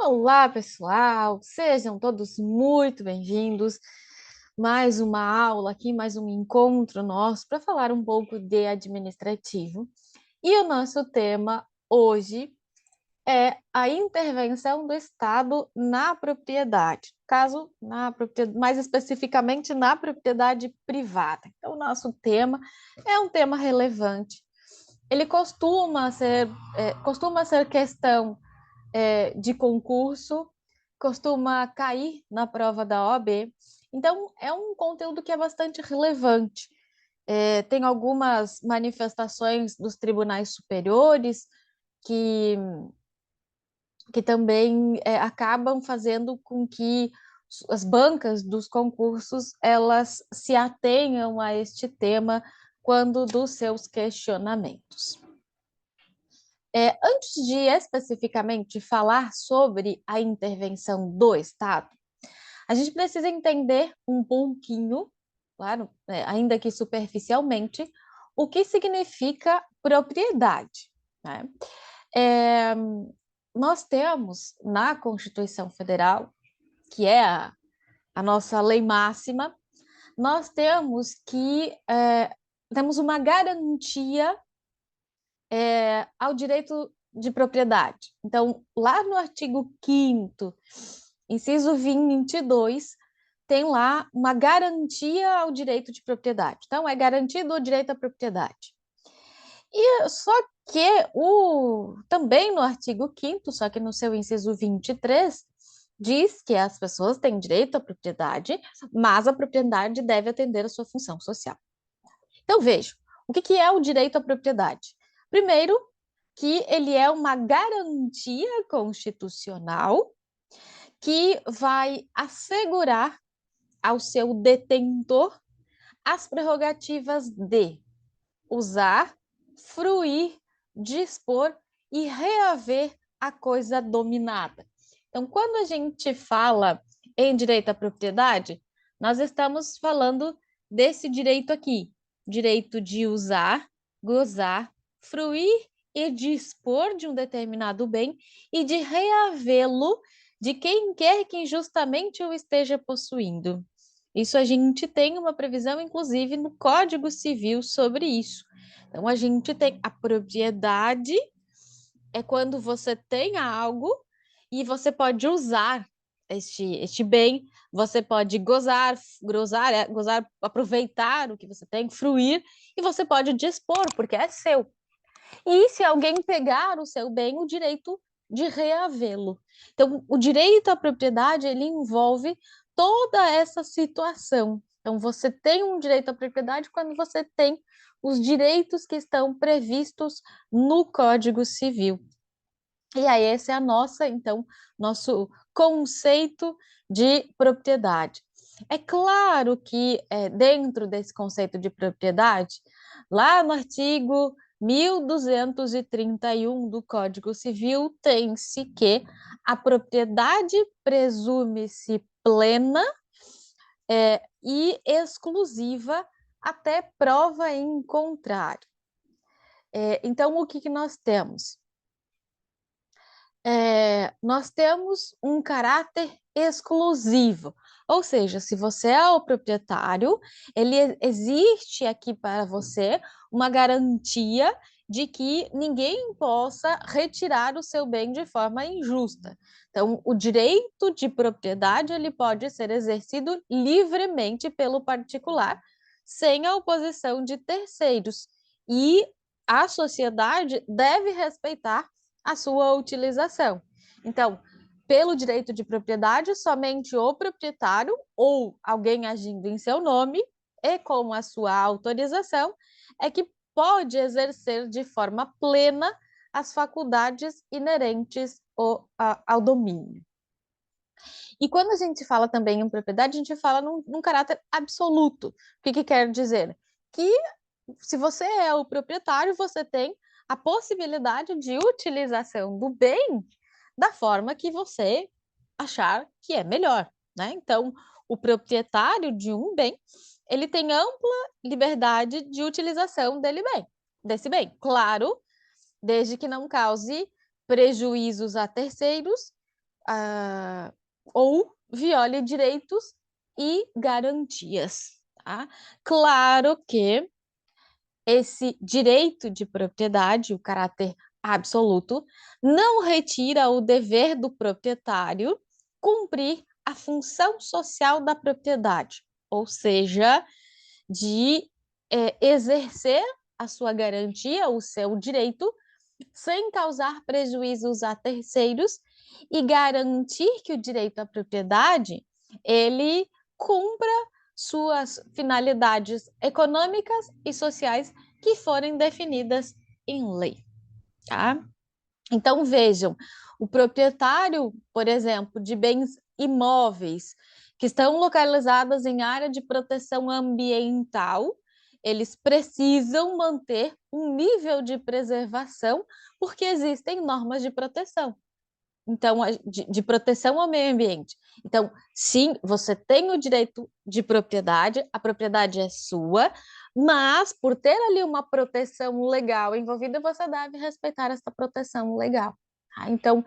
Olá, pessoal! Sejam todos muito bem-vindos. Mais uma aula aqui, mais um encontro nosso para falar um pouco de administrativo. E o nosso tema hoje é a intervenção do Estado na propriedade, caso na propriedade, mais especificamente na propriedade privada. Então, o nosso tema é um tema relevante. Ele costuma ser questão de concurso, costuma cair na prova da OAB. Então, é um conteúdo que é bastante relevante. Tem algumas manifestações dos tribunais superiores que, que também acabam fazendo com que as bancas dos concursos elas se atenham a este tema quando dos seus questionamentos. Antes de especificamente falar sobre a intervenção do Estado, a gente precisa entender um pouquinho, claro, ainda que superficialmente, o que significa propriedade, né? É, Nós temos na Constituição Federal, que é a nossa lei máxima, nós temos uma garantia ao direito de propriedade. Então, lá no artigo 5º, inciso 22, tem lá uma garantia ao direito de propriedade. Então, é garantido o direito à propriedade. E só que também no artigo 5º, só que no seu inciso 23, diz que as pessoas têm direito à propriedade, mas a propriedade deve atender à sua função social. Então, veja, o que é o direito à propriedade? Primeiro, que ele é uma garantia constitucional que vai assegurar ao seu detentor as prerrogativas de usar, fruir, dispor e reaver a coisa dominada. Então, quando a gente fala em direito à propriedade, nós estamos falando desse direito aqui, direito de usar, gozar, fruir e dispor de um determinado bem e de reavê-lo de quem quer que injustamente o esteja possuindo. Isso a gente tem uma previsão, inclusive, no Código Civil sobre isso. Então, a gente tem a propriedade, é quando você tem algo e você pode usar este bem, você pode gozar, aproveitar o que você tem, fruir, e você pode dispor, porque é seu. E se alguém pegar o seu bem, o direito de reavê-lo. Então, o direito à propriedade, ele envolve toda essa situação. Então, você tem um direito à propriedade quando você tem os direitos que estão previstos no Código Civil. E aí, esse é então, nosso conceito de propriedade. É claro que, dentro desse conceito de propriedade, lá no artigo 1231 do Código Civil, tem-se que a propriedade presume-se plena e exclusiva até prova em contrário. Então, o que nós temos? Nós temos um caráter exclusivo, ou seja, se você é o proprietário, existe aqui para você uma garantia de que ninguém possa retirar o seu bem de forma injusta. Então, o direito de propriedade ele pode ser exercido livremente pelo particular, sem a oposição de terceiros, e a sociedade deve respeitar a sua utilização. Então, pelo direito de propriedade, somente o proprietário ou alguém agindo em seu nome e com a sua autorização é que pode exercer de forma plena as faculdades inerentes ao domínio. E quando a gente fala também em propriedade, a gente fala num caráter absoluto. O que quer dizer? Que se você é o proprietário, você tem a possibilidade de utilização do bem da forma que você achar que é melhor, né? Então, o proprietário de um bem, ele tem ampla liberdade de utilização desse bem. Claro, desde que não cause prejuízos a terceiros ou viole direitos e garantias. Tá? Claro que esse direito de propriedade, o caráter absoluto, não retira o dever do proprietário cumprir a função social da propriedade, ou seja, de exercer a sua garantia, o seu direito, sem causar prejuízos a terceiros e garantir que o direito à propriedade ele cumpra suas finalidades econômicas e sociais que forem definidas em lei, tá? Então vejam, o proprietário, por exemplo, de bens imóveis que estão localizados em área de proteção ambiental, eles precisam manter um nível de preservação, porque existem normas de proteção. Então, de proteção ao meio ambiente. Então, sim, você tem o direito de propriedade, a propriedade é sua, mas por ter ali uma proteção legal envolvida, você deve respeitar essa proteção legal. Tá? Então,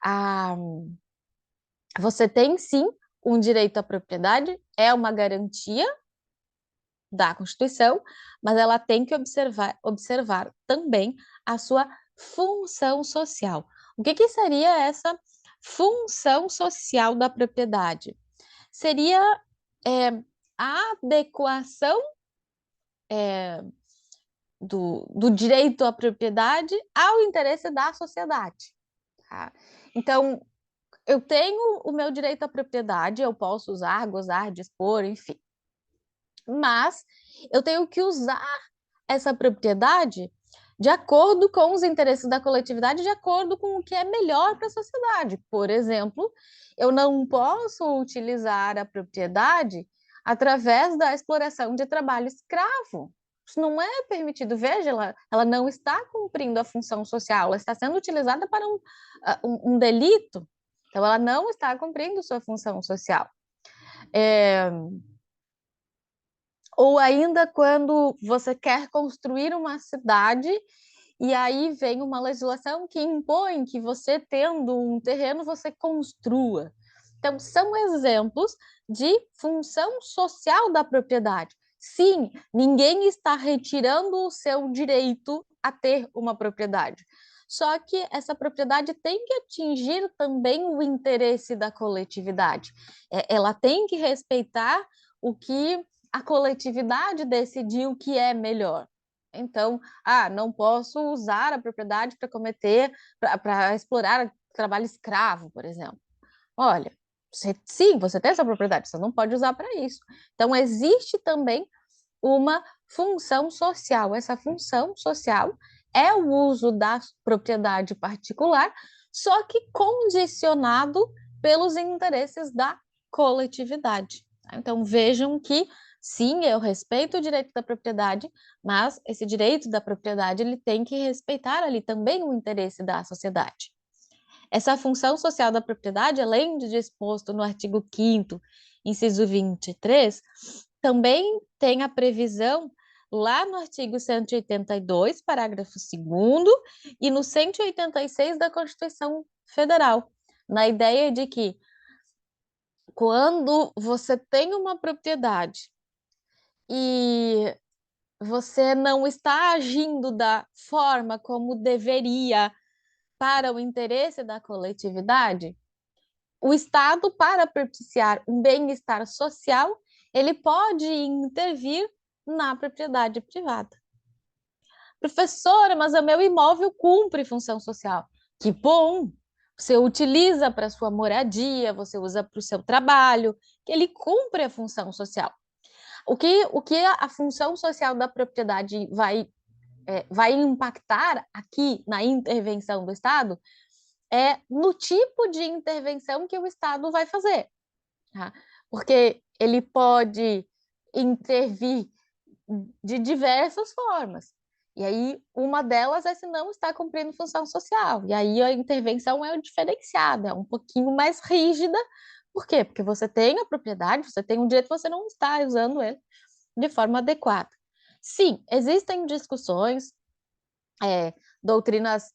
a, você tem sim um direito à propriedade, é uma garantia da Constituição, mas ela tem que observar também a sua função social. O que seria essa função social da propriedade? Seria a adequação do direito à propriedade ao interesse da sociedade. Tá? Então, eu tenho o meu direito à propriedade, eu posso usar, gozar, dispor, enfim. Mas eu tenho que usar essa propriedade de acordo com os interesses da coletividade, de acordo com o que é melhor para a sociedade. Por exemplo, eu não posso utilizar a propriedade através da exploração de trabalho escravo. Isso não é permitido. Veja, ela não está cumprindo a função social, ela está sendo utilizada para um delito. Então, ela não está cumprindo sua função social. Ou ainda quando você quer construir uma cidade e aí vem uma legislação que impõe que você, tendo um terreno, você construa. Então, são exemplos de função social da propriedade. Sim, ninguém está retirando o seu direito a ter uma propriedade. Só que essa propriedade tem que atingir também o interesse da coletividade. Ela tem que respeitar o que a coletividade decidiu que é melhor. Então, não posso usar a propriedade para para explorar trabalho escravo, por exemplo. Olha, sim, você tem essa propriedade, você não pode usar para isso. Então, existe também uma função social. Essa função social é o uso da propriedade particular, só que condicionado pelos interesses da coletividade. Então, vejam que sim, eu respeito o direito da propriedade, mas esse direito da propriedade ele tem que respeitar ali também o interesse da sociedade. Essa função social da propriedade, além de disposto no artigo 5º, inciso 23, também tem a previsão lá no artigo 182, parágrafo 2º, e no 186 da Constituição Federal, na ideia de que quando você tem uma propriedade e você não está agindo da forma como deveria para o interesse da coletividade, o Estado, para propiciar um bem-estar social, ele pode intervir na propriedade privada. Professora, mas o meu imóvel cumpre função social. Que bom! Você utiliza para sua moradia, você usa para o seu trabalho, que ele cumpre a função social. O que a função social da propriedade vai impactar aqui na intervenção do Estado é no tipo de intervenção que o Estado vai fazer. Tá? Porque ele pode intervir de diversas formas. E aí, uma delas é se não está cumprindo função social. E aí, a intervenção é diferenciada, é um pouquinho mais rígida. Por quê? Porque você tem a propriedade, você tem um direito, você não está usando ele de forma adequada. Sim, existem discussões, doutrinas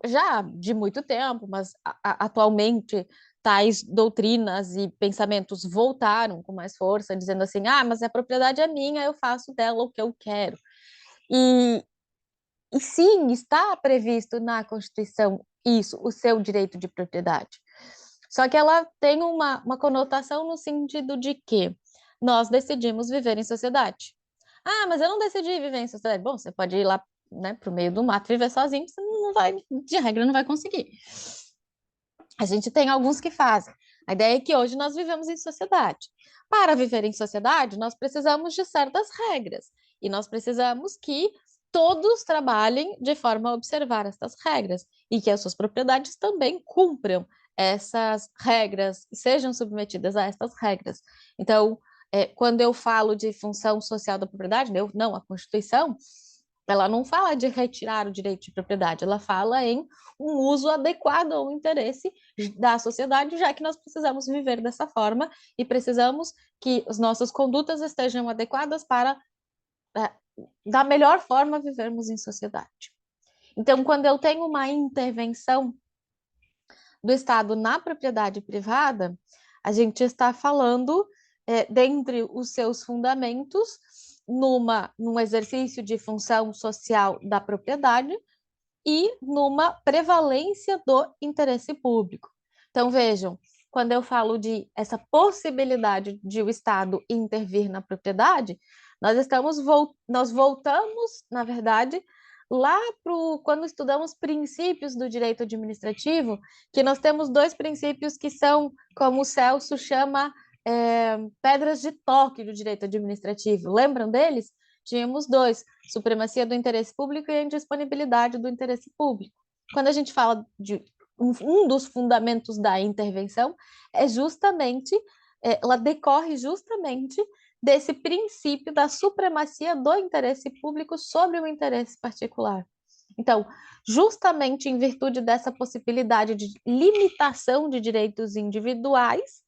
já de muito tempo, mas atualmente tais doutrinas e pensamentos voltaram com mais força, dizendo assim: ah, mas a propriedade é minha, eu faço dela o que eu quero. E, e sim, está previsto na Constituição isso, o seu direito de propriedade. Só que ela tem uma conotação no sentido de que nós decidimos viver em sociedade. Ah, mas eu não decidi viver em sociedade. Bom, você pode ir lá, né, para o meio do mato viver sozinho, você não vai, de regra, não vai conseguir. A gente tem alguns que fazem. A ideia é que hoje nós vivemos em sociedade. Para viver em sociedade, nós precisamos de certas regras. E nós precisamos que todos trabalhem de forma a observar essas regras e que as suas propriedades também cumpram essas regras e sejam submetidas a essas regras. Então, quando eu falo de função social da propriedade, não, a Constituição, ela não fala de retirar o direito de propriedade, ela fala em um uso adequado ao interesse da sociedade, já que nós precisamos viver dessa forma e precisamos que as nossas condutas estejam adequadas para, é, da melhor forma, vivermos em sociedade. Então, quando eu tenho uma intervenção do Estado na propriedade privada, a gente está falando, dentre os seus fundamentos, num exercício de função social da propriedade, e numa prevalência do interesse público. Então, vejam, quando eu falo de essa possibilidade de o Estado intervir na propriedade, nós voltamos, na verdade, lá para quando estudamos princípios do direito administrativo, que nós temos dois princípios que são, como o Celso chama, pedras de toque do direito administrativo. Lembram deles? Tínhamos dois: supremacia do interesse público e a indisponibilidade do interesse público. Quando a gente fala de um dos fundamentos da intervenção, é justamente, ela decorre justamente desse princípio da supremacia do interesse público sobre o interesse particular. Então, justamente em virtude dessa possibilidade de limitação de direitos individuais,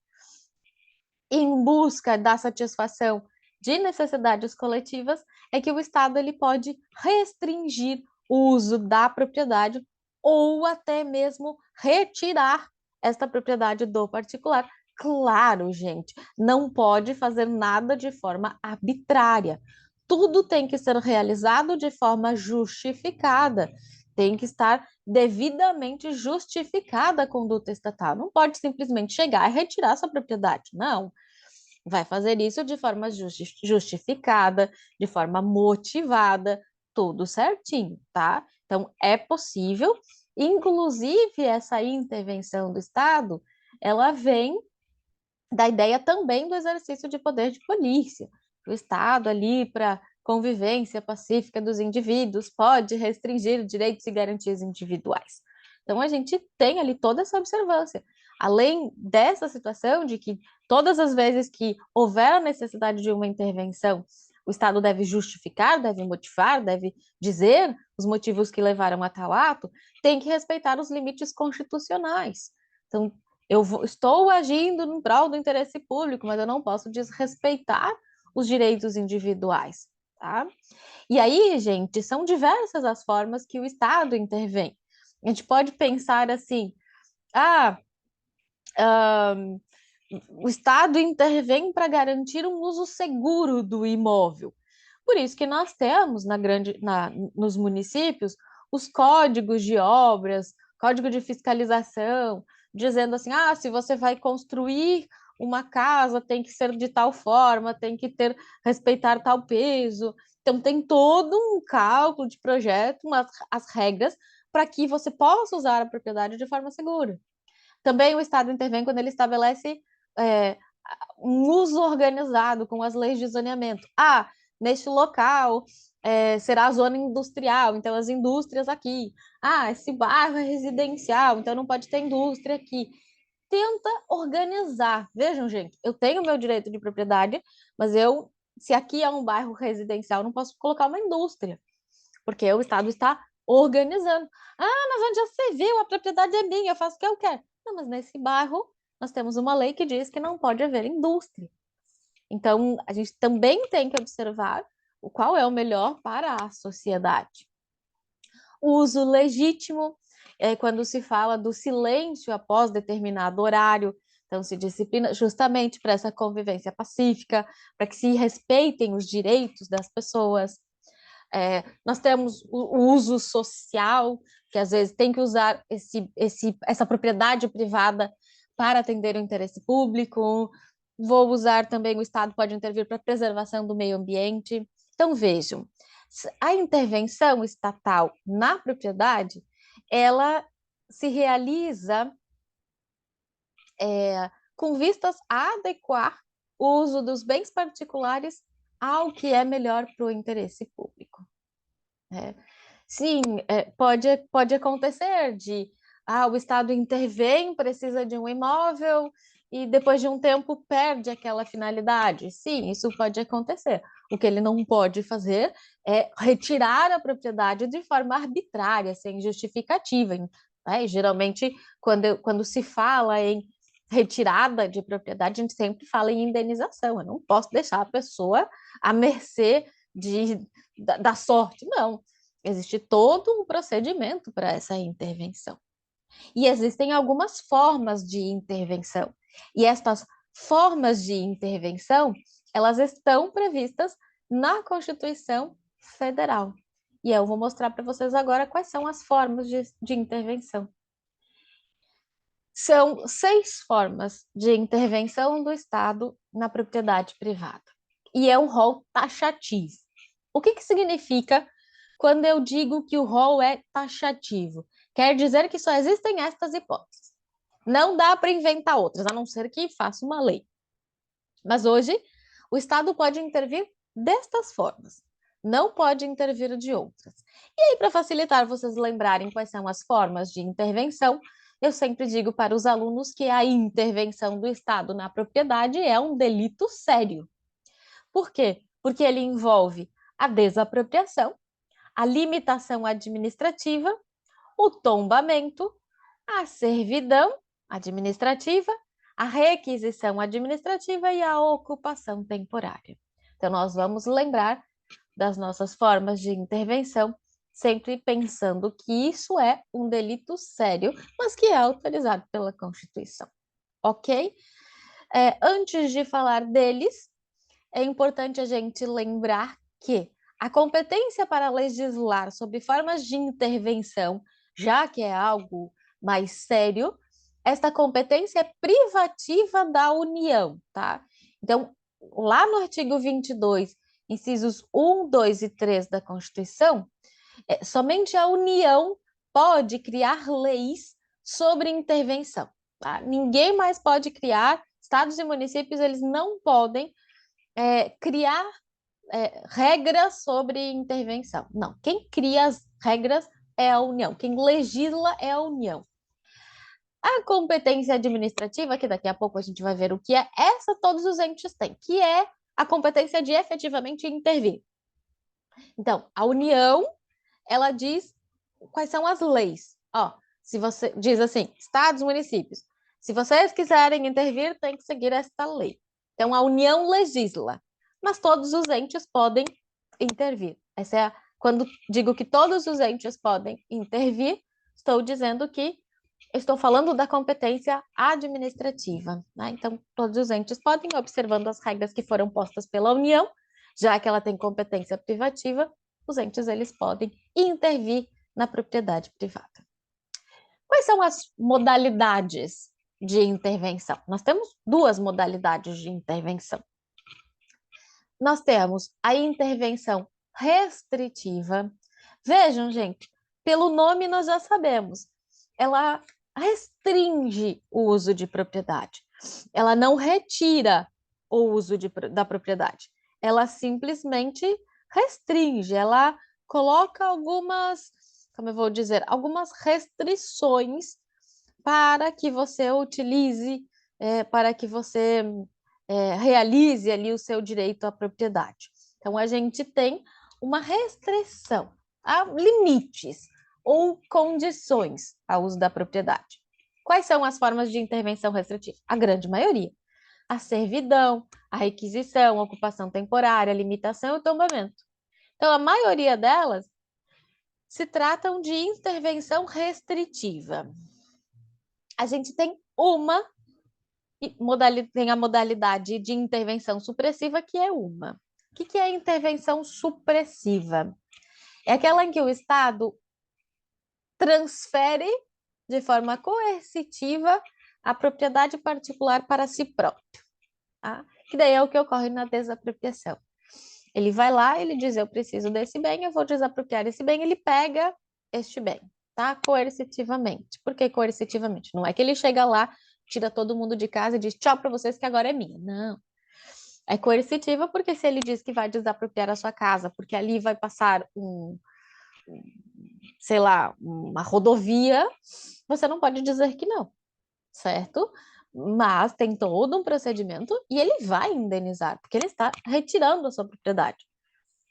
em busca da satisfação de necessidades coletivas, é que o Estado ele pode restringir o uso da propriedade ou até mesmo retirar esta propriedade do particular. Claro, gente, não pode fazer nada de forma arbitrária. Tudo tem que ser realizado de forma justificada. Tem que estar devidamente justificada a conduta estatal. Não pode simplesmente chegar e retirar sua propriedade. Não. Vai fazer isso de forma justificada, de forma motivada, tudo certinho, tá? Então, é possível, inclusive essa intervenção do Estado, ela vem da ideia também do exercício de poder de polícia. O Estado ali para convivência pacífica dos indivíduos pode restringir direitos e garantias individuais. Então a gente tem ali toda essa observância. Além dessa situação de que todas as vezes que houver a necessidade de uma intervenção, o Estado deve justificar, deve motivar, deve dizer os motivos que levaram a tal ato, tem que respeitar os limites constitucionais. Então, estou agindo em prol do interesse público, mas eu não posso desrespeitar os direitos individuais, tá? E aí, gente, são diversas as formas que o Estado intervém. A gente pode pensar assim: ah, o Estado intervém para garantir um uso seguro do imóvel. Por isso que nós temos nos municípios os códigos de obras, código de fiscalização, dizendo assim: ah, se você vai construir uma casa, tem que ser de tal forma, tem que respeitar tal peso. Então, tem todo um cálculo de projeto, as regras, para que você possa usar a propriedade de forma segura. Também o Estado intervém quando ele estabelece é, um uso organizado com as leis de zoneamento. Ah, neste local será a zona industrial, então as indústrias aqui. Ah, esse bairro é residencial, então não pode ter indústria aqui. Tenta organizar. Vejam, gente, eu tenho meu direito de propriedade, mas se aqui é um bairro residencial, não posso colocar uma indústria, porque o Estado está organizando. Ah, mas onde já se viu? A propriedade é minha, eu faço o que eu quero. Não, mas nesse bairro nós temos uma lei que diz que não pode haver indústria. Então, a gente também tem que observar qual é o melhor para a sociedade. O uso legítimo. quando se fala do silêncio após determinado horário. Então, se disciplina justamente para essa convivência pacífica, para que se respeitem os direitos das pessoas. Nós temos o uso social, que às vezes tem que usar essa propriedade privada para atender o interesse público. Vou usar também, o Estado pode intervir para a preservação do meio ambiente. Então, vejam, a intervenção estatal na propriedade, ela se realiza com vistas a adequar o uso dos bens particulares ao que é melhor para o interesse público. Sim, pode acontecer de o Estado intervém, precisa de um imóvel e depois de um tempo perde aquela finalidade. Sim, isso pode acontecer. O que ele não pode fazer é retirar a propriedade de forma arbitrária, sem justificativa. Geralmente, quando se fala em retirada de propriedade, a gente sempre fala em indenização. Eu não posso deixar a pessoa à mercê da sorte, não. Existe todo um procedimento para essa intervenção. E existem algumas formas de intervenção. E estas formas de intervenção, elas estão previstas na Constituição Federal. E eu vou mostrar para vocês agora quais são as formas de intervenção. São 6 formas de intervenção do Estado na propriedade privada. E é um rol taxativo. O que significa quando eu digo que o rol é taxativo? Quer dizer que só existem estas hipóteses. Não dá para inventar outras, a não ser que faça uma lei. Mas hoje, o Estado pode intervir destas formas, não pode intervir de outras. E aí, para facilitar vocês lembrarem quais são as formas de intervenção, eu sempre digo para os alunos que a intervenção do Estado na propriedade é um delito sério. Por quê? Porque ele envolve a desapropriação, a limitação administrativa, o tombamento, a servidão administrativa, a requisição administrativa e a ocupação temporária. Então, nós vamos lembrar das nossas formas de intervenção, sempre pensando que isso é um delito sério, mas que é autorizado pela Constituição. Ok? Antes de falar deles, é importante a gente lembrar que a competência para legislar sobre formas de intervenção, já que é algo mais sério, esta competência é privativa da União, tá? Então, lá no artigo 22, incisos 1, 2 e 3 da Constituição, somente a União pode criar leis sobre intervenção, tá? Ninguém mais pode criar, estados e municípios, eles não podem criar regras sobre intervenção. Não, quem cria as regras é a União, quem legisla é a União. A competência administrativa, que daqui a pouco a gente vai ver o que é, essa todos os entes têm, que é a competência de efetivamente intervir. Então, a União, ela diz quais são as leis. Se você diz assim, estados, municípios, se vocês quiserem intervir, tem que seguir esta lei. Então, a União legisla, mas todos os entes podem intervir. Quando digo que todos os entes podem intervir, estou dizendo que estou falando da competência administrativa, né? Então, todos os entes podem, observando as regras que foram postas pela União, já que ela tem competência privativa, os entes eles podem intervir na propriedade privada. Quais são as modalidades de intervenção? Nós temos 2 modalidades de intervenção. Nós temos a intervenção restritiva. Vejam, gente, pelo nome nós já sabemos. Ela restringe o uso de propriedade. Ela não retira o uso da propriedade. Ela simplesmente restringe. Ela coloca algumas, como eu vou dizer, algumas restrições para que você utilize, para que você realize ali o seu direito à propriedade. Então, a gente tem uma restrição a limites ou condições ao uso da propriedade. Quais são as formas de intervenção restritiva? A grande maioria. A servidão, a requisição, a ocupação temporária, a limitação e o tombamento. Então, a maioria delas se tratam de intervenção restritiva. A gente tem tem a modalidade de intervenção supressiva, que é uma. O que é a intervenção supressiva? É aquela em que o Estado transfere de forma coercitiva a propriedade particular para si próprio, tá? Que daí é o que ocorre na desapropriação. Ele vai lá, ele diz, eu preciso desse bem, eu vou desapropriar esse bem, ele pega este bem, tá? Coercitivamente. Por que coercitivamente? Não é que ele chega lá, tira todo mundo de casa e diz, tchau para vocês que agora é minha. Não. É coercitiva porque se ele diz que vai desapropriar a sua casa, porque ali vai passar sei lá, uma rodovia, você não pode dizer que não, certo? Mas tem todo um procedimento e ele vai indenizar, porque ele está retirando a sua propriedade.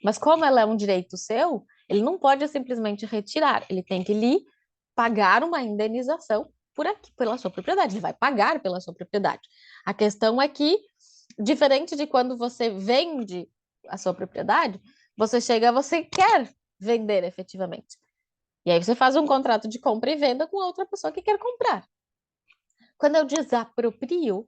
Mas como ela é um direito seu, ele não pode simplesmente retirar, ele tem que lhe pagar uma indenização pela sua propriedade, ele vai pagar pela sua propriedade. A questão é que, diferente de quando você vende a sua propriedade, você quer vender efetivamente. E aí você faz um contrato de compra e venda com outra pessoa que quer comprar. Quando eu desaproprio,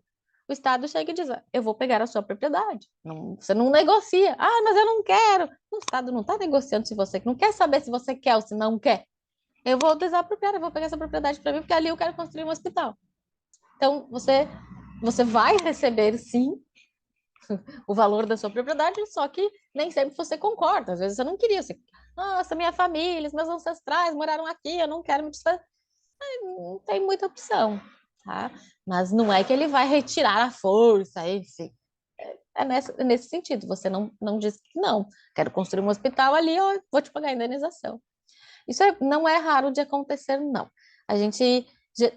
o Estado chega e diz, eu vou pegar a sua propriedade. Não, você não negocia. Ah, mas eu não quero. O Estado não está negociando se você não quer saber se você quer ou se não quer. Eu vou desapropriar, eu vou pegar essa propriedade para mim, porque ali eu quero construir um hospital. Então, você vai receber, sim, o valor da sua propriedade, só que nem sempre você concorda. Às vezes você não queria. Você, nossa, minha família, meus ancestrais moraram aqui, eu não quero me desfazer. Não tem muita opção, tá? Mas não é que ele vai retirar a força, enfim. É nesse sentido, você não diz que não, quero construir um hospital ali, eu vou te pagar a indenização. Não é raro de acontecer, não. A gente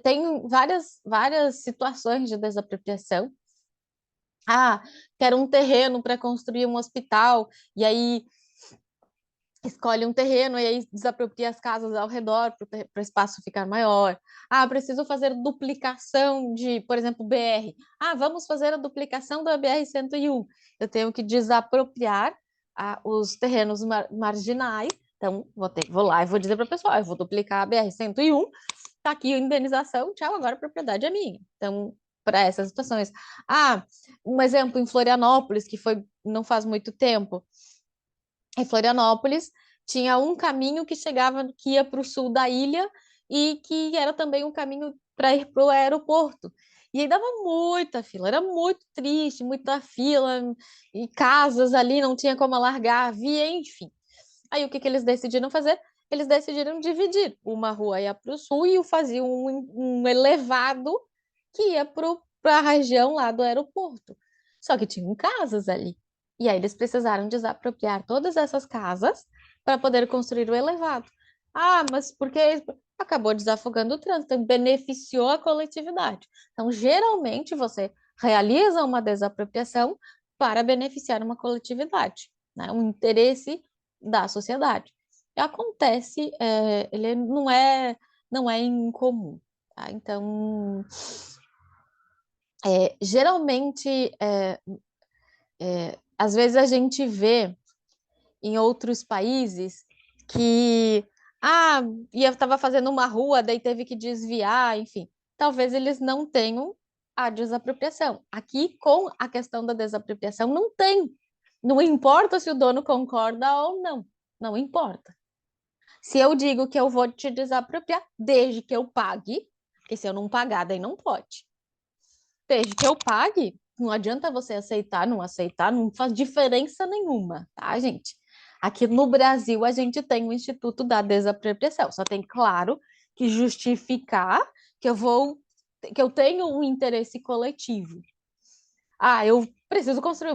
tem várias situações de desapropriação. Ah, quero um terreno para construir um hospital, e aí escolhe um terreno e aí desapropria as casas ao redor para o espaço ficar maior. Ah, preciso fazer duplicação de, por exemplo, BR. Ah, vamos fazer a duplicação da BR-101. Eu tenho que desapropriar os terrenos marginais. Então, vou lá e vou dizer para o pessoal, eu vou duplicar a BR-101, tá aqui a indenização, tchau, agora a propriedade é minha. Então, para essas situações. Ah, um exemplo em Florianópolis, que foi não faz muito tempo, em Florianópolis, tinha um caminho que ia para o sul da ilha e que era também um caminho para ir para o aeroporto. E aí dava muita fila, era muito triste, muita fila, e casas ali, não tinha como alargar, via, enfim. Aí o que eles decidiram fazer? Eles decidiram dividir. Uma rua ia para o sul e faziam um elevado que ia para a região lá do aeroporto. Só que tinham casas ali. E aí eles precisaram desapropriar todas essas casas para poder construir o elevado. Ah, mas por que acabou desafogando o trânsito, beneficiou a coletividade. Então, geralmente, você realiza uma desapropriação para beneficiar uma coletividade, né? Um interesse da sociedade. E acontece, ele não é incomum, tá? Então, geralmente, às vezes a gente vê em outros países que ah, estava fazendo uma rua, daí teve que desviar, enfim. Talvez eles não tenham a desapropriação. Aqui, com a questão da desapropriação, não tem. Não importa se o dono concorda ou não. Não importa. Se eu digo que eu vou te desapropriar, desde que eu pague, porque se eu não pagar, daí não pode. Desde que eu pague, não adianta você aceitar, não faz diferença nenhuma, tá, gente? Aqui no Brasil, a gente tem o Instituto da Desapropriação, só tem, claro, que justificar que eu tenho um interesse coletivo. Ah,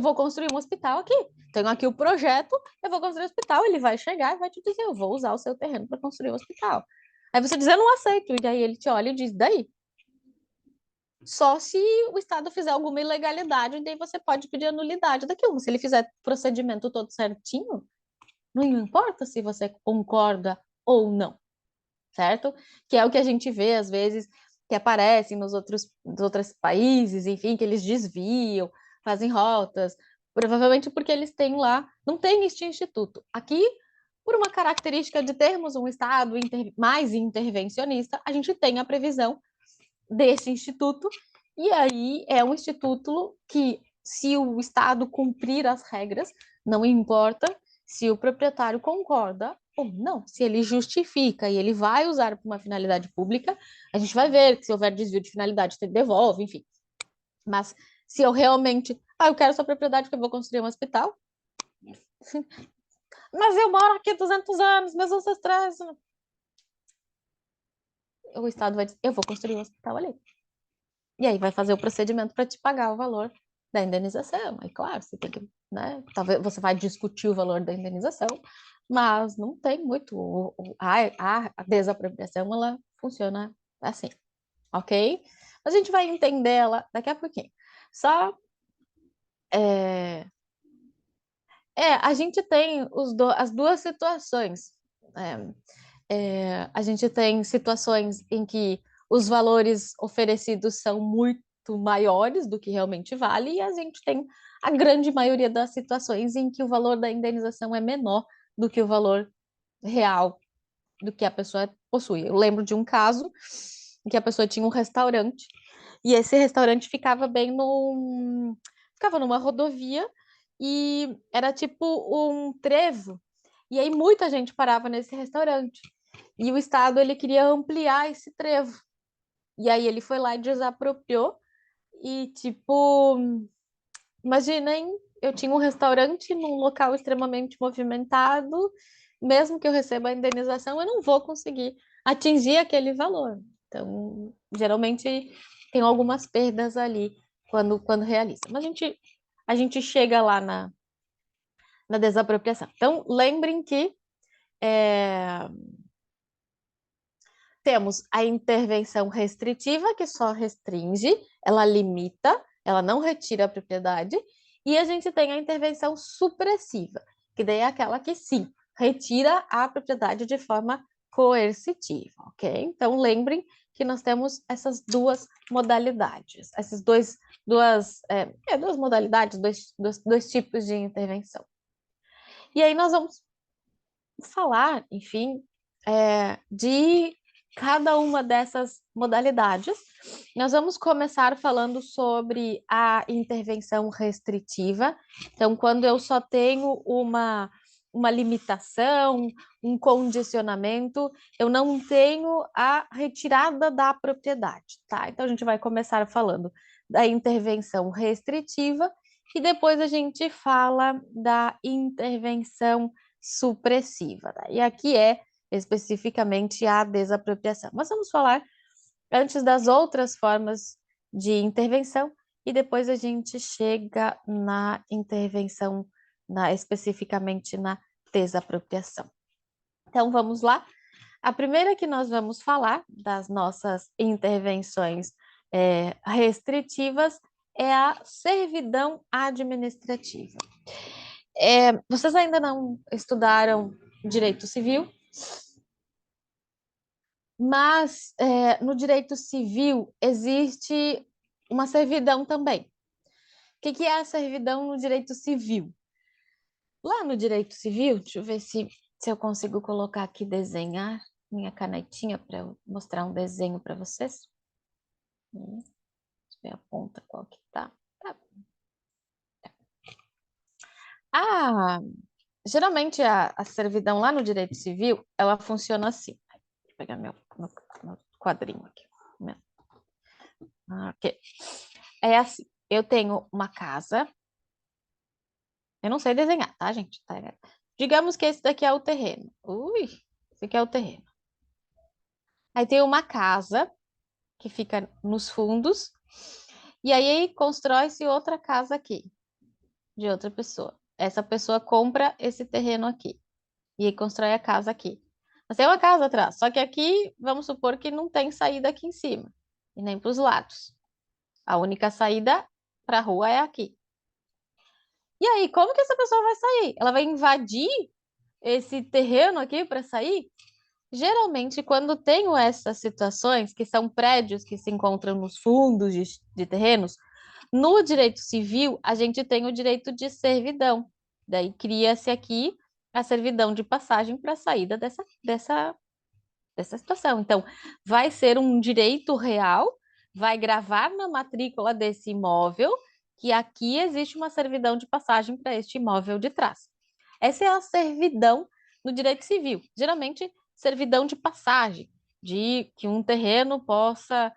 vou construir um hospital aqui. Tenho aqui o projeto, eu vou construir um hospital. Ele vai chegar e vai te dizer: eu vou usar o seu terreno para construir um hospital. Aí você diz: eu não aceito. E aí ele te olha e diz: daí? Só se o Estado fizer alguma ilegalidade, daí você pode pedir a nulidade daquilo. Se ele fizer o procedimento todo certinho, não importa se você concorda ou não, certo? Que é o que a gente vê, às vezes, que aparece nos outros países, enfim, que eles desviam, fazem rotas, provavelmente porque eles têm lá, não tem este instituto. Aqui, por uma característica de termos um Estado mais intervencionista, a gente tem a previsão desse instituto, e aí é um instituto que, se o Estado cumprir as regras, não importa se o proprietário concorda ou não, se ele justifica e ele vai usar para uma finalidade pública, a gente vai ver que se houver desvio de finalidade, ele devolve, enfim. Mas se eu realmente, eu quero essa propriedade porque eu vou construir um hospital, mas eu moro aqui há 200 anos, meus ancestrais, o Estado vai dizer, eu vou construir um hospital ali. E aí vai fazer o procedimento para te pagar o valor da indenização. Aí, claro, você tem que, né? Talvez você vai discutir o valor da indenização, mas não tem muito. A desapropriação, ela funciona assim, ok? A gente vai entender ela daqui a pouquinho. Só a gente tem as duas situações. A gente tem situações em que os valores oferecidos são muito maiores do que realmente vale, e a gente tem a grande maioria das situações em que o valor da indenização é menor do que o valor real do que a pessoa possui. Eu lembro de um caso em que a pessoa tinha um restaurante, e esse restaurante ficava numa rodovia, e era tipo um trevo, e aí muita gente parava nesse restaurante. E o Estado, ele queria ampliar esse trevo. E aí ele foi lá e desapropriou. E, tipo, imaginem, eu tinha um restaurante num local extremamente movimentado, mesmo que eu receba a indenização, eu não vou conseguir atingir aquele valor. Então, geralmente, tem algumas perdas ali quando realiza. Mas a gente chega lá na desapropriação. Então, lembrem que temos a intervenção restritiva, que só restringe, ela limita, ela não retira a propriedade, e a gente tem a intervenção supressiva, que daí é aquela que sim, retira a propriedade de forma coercitiva, ok? Então lembrem que nós temos essas duas modalidades, duas modalidades, dois tipos de intervenção. E aí nós vamos falar, enfim, de cada uma dessas modalidades. Nós vamos começar falando sobre a intervenção restritiva. Então, quando eu só tenho uma limitação, um condicionamento, eu não tenho a retirada da propriedade, tá? Então, a gente vai começar falando da intervenção restritiva e depois a gente fala da intervenção supressiva, tá? E aqui é especificamente a desapropriação. Mas vamos falar antes das outras formas de intervenção e depois a gente chega na intervenção, especificamente na desapropriação. Então vamos lá. A primeira que nós vamos falar das nossas intervenções restritivas é a servidão administrativa. Vocês ainda não estudaram direito civil, mas no direito civil existe uma servidão também. O que é a servidão no direito civil? Lá no direito civil, deixa eu ver se eu consigo colocar aqui, desenhar minha canetinha para eu mostrar um desenho para vocês. Deixa eu ver a ponta qual que tá. Geralmente a servidão lá no direito civil, ela funciona assim. Vou pegar meu quadrinho aqui. Ok. É assim, eu tenho uma casa. Eu não sei desenhar, tá, gente? Tá. Digamos que esse daqui é o terreno. Esse aqui é o terreno. Aí tem uma casa que fica nos fundos. E aí constrói-se outra casa aqui, de outra pessoa. Essa pessoa compra esse terreno aqui. E aí constrói a casa aqui. Mas tem uma casa atrás. Só que aqui, vamos supor que não tem saída aqui em cima. E nem para os lados. A única saída para a rua é aqui. E aí, como que essa pessoa vai sair? Ela vai invadir esse terreno aqui para sair? Geralmente, quando tenho essas situações, que são prédios que se encontram nos fundos de terrenos, no direito civil, a gente tem o direito de servidão. Daí cria-se aqui a servidão de passagem para a saída dessa situação. Então, vai ser um direito real, vai gravar na matrícula desse imóvel que aqui existe uma servidão de passagem para este imóvel de trás. Essa é a servidão no direito civil. Geralmente, servidão de passagem, de que um terreno possa,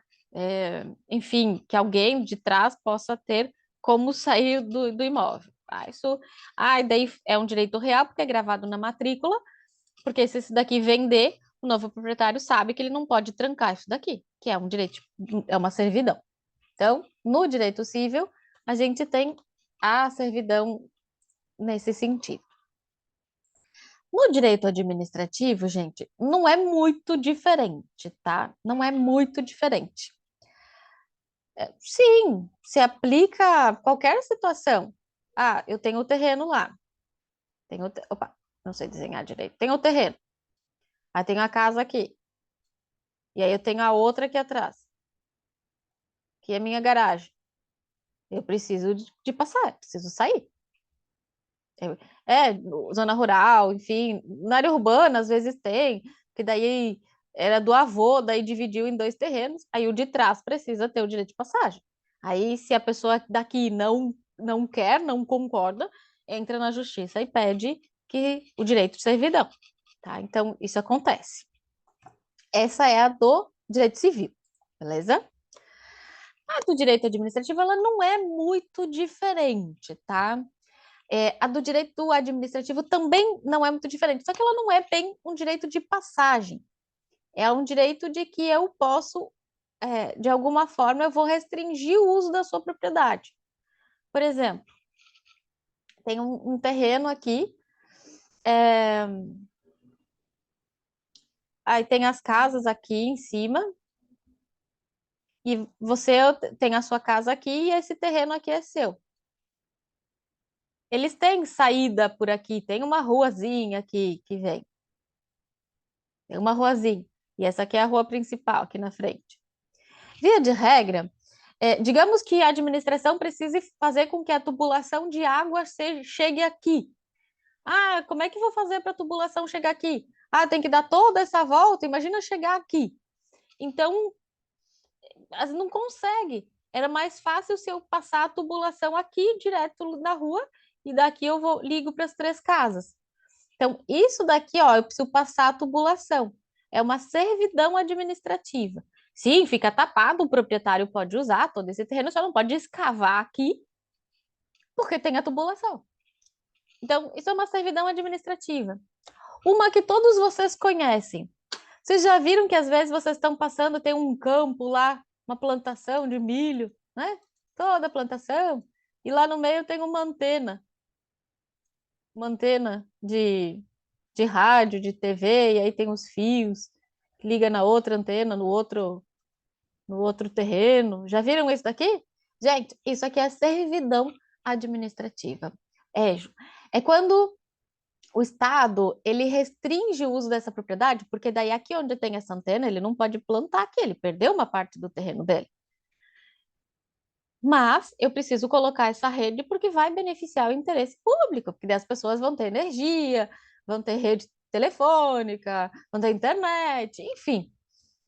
enfim, que alguém de trás possa ter como sair do imóvel. E daí é um direito real, porque é gravado na matrícula, porque se esse daqui vender, o novo proprietário sabe que ele não pode trancar isso daqui, que é um direito, é uma servidão. Então, no direito civil, a gente tem a servidão nesse sentido. No direito administrativo, gente, não é muito diferente, tá? Não é muito diferente. Sim, se aplica a qualquer situação. Ah, eu tenho o terreno lá. Opa, não sei desenhar direito. Tenho o terreno. Aí tenho a casa aqui. E aí eu tenho a outra aqui atrás, que é a minha garagem. Eu preciso de passar, preciso sair. Zona rural, enfim, na área urbana às vezes tem, que daí era do avô, daí dividiu em dois terrenos, aí o de trás precisa ter o direito de passagem. Aí se a pessoa daqui não quer, não concorda, entra na justiça e pede que o direito de servidão, tá? Então isso acontece. Essa é a do direito civil, beleza? A do direito administrativo, ela não é muito diferente, tá? A do direito administrativo também não é muito diferente, só que ela não é bem um direito de passagem. É um direito de que eu posso, de alguma forma, eu vou restringir o uso da sua propriedade. Por exemplo, tem um terreno aqui, aí tem as casas aqui em cima, e você tem a sua casa aqui e esse terreno aqui é seu. Eles têm saída por aqui, tem uma ruazinha aqui que vem. Tem uma ruazinha. E essa aqui é a rua principal, aqui na frente. Via de regra, digamos que a administração precise fazer com que a tubulação de água chegue aqui. Ah, como é que vou fazer para a tubulação chegar aqui? Ah, tem que dar toda essa volta, imagina chegar aqui. Então, não consegue. Era mais fácil se eu passar a tubulação aqui, direto na rua, e daqui ligo para as três casas. Então, isso daqui, ó, eu preciso passar a tubulação. É uma servidão administrativa. Sim, fica tapado, o proprietário pode usar todo esse terreno, só não pode escavar aqui, porque tem a tubulação. Então, isso é uma servidão administrativa. Uma que todos vocês conhecem. Vocês já viram que às vezes vocês estão passando, tem um campo lá, uma plantação de milho, né? Toda a plantação, e lá no meio tem uma antena de rádio, de TV, e aí tem os fios, que liga na outra antena, no outro terreno. Já viram isso daqui? Gente, isso aqui é servidão administrativa. Ju. É quando o Estado, ele restringe o uso dessa propriedade, porque daí aqui onde tem essa antena, ele não pode plantar aqui, ele perdeu uma parte do terreno dele. Mas eu preciso colocar essa rede porque vai beneficiar o interesse público, porque daí as pessoas vão ter energia, vão ter rede telefônica, vão ter internet, enfim.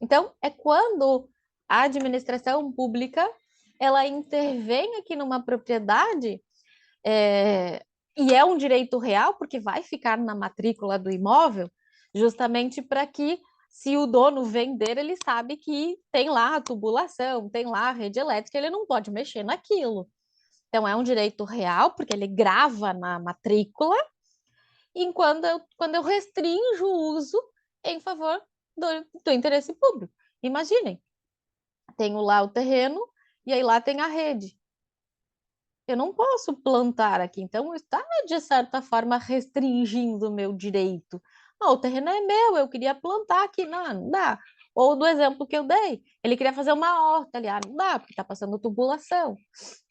Então, é quando a administração pública ela intervém aqui numa propriedade, e é um direito real, porque vai ficar na matrícula do imóvel, justamente para que, se o dono vender, ele sabe que tem lá a tubulação, tem lá a rede elétrica, ele não pode mexer naquilo. Então, é um direito real, porque ele grava na matrícula, e quando eu restringo o uso em favor do interesse público. Imaginem, tenho lá o terreno, e aí lá tem a rede. Eu não posso plantar aqui, então está, de certa forma, restringindo o meu direito. Ah, o terreno é meu, eu queria plantar aqui, não dá. Ou do exemplo que eu dei, ele queria fazer uma horta ali, não dá, porque está passando tubulação,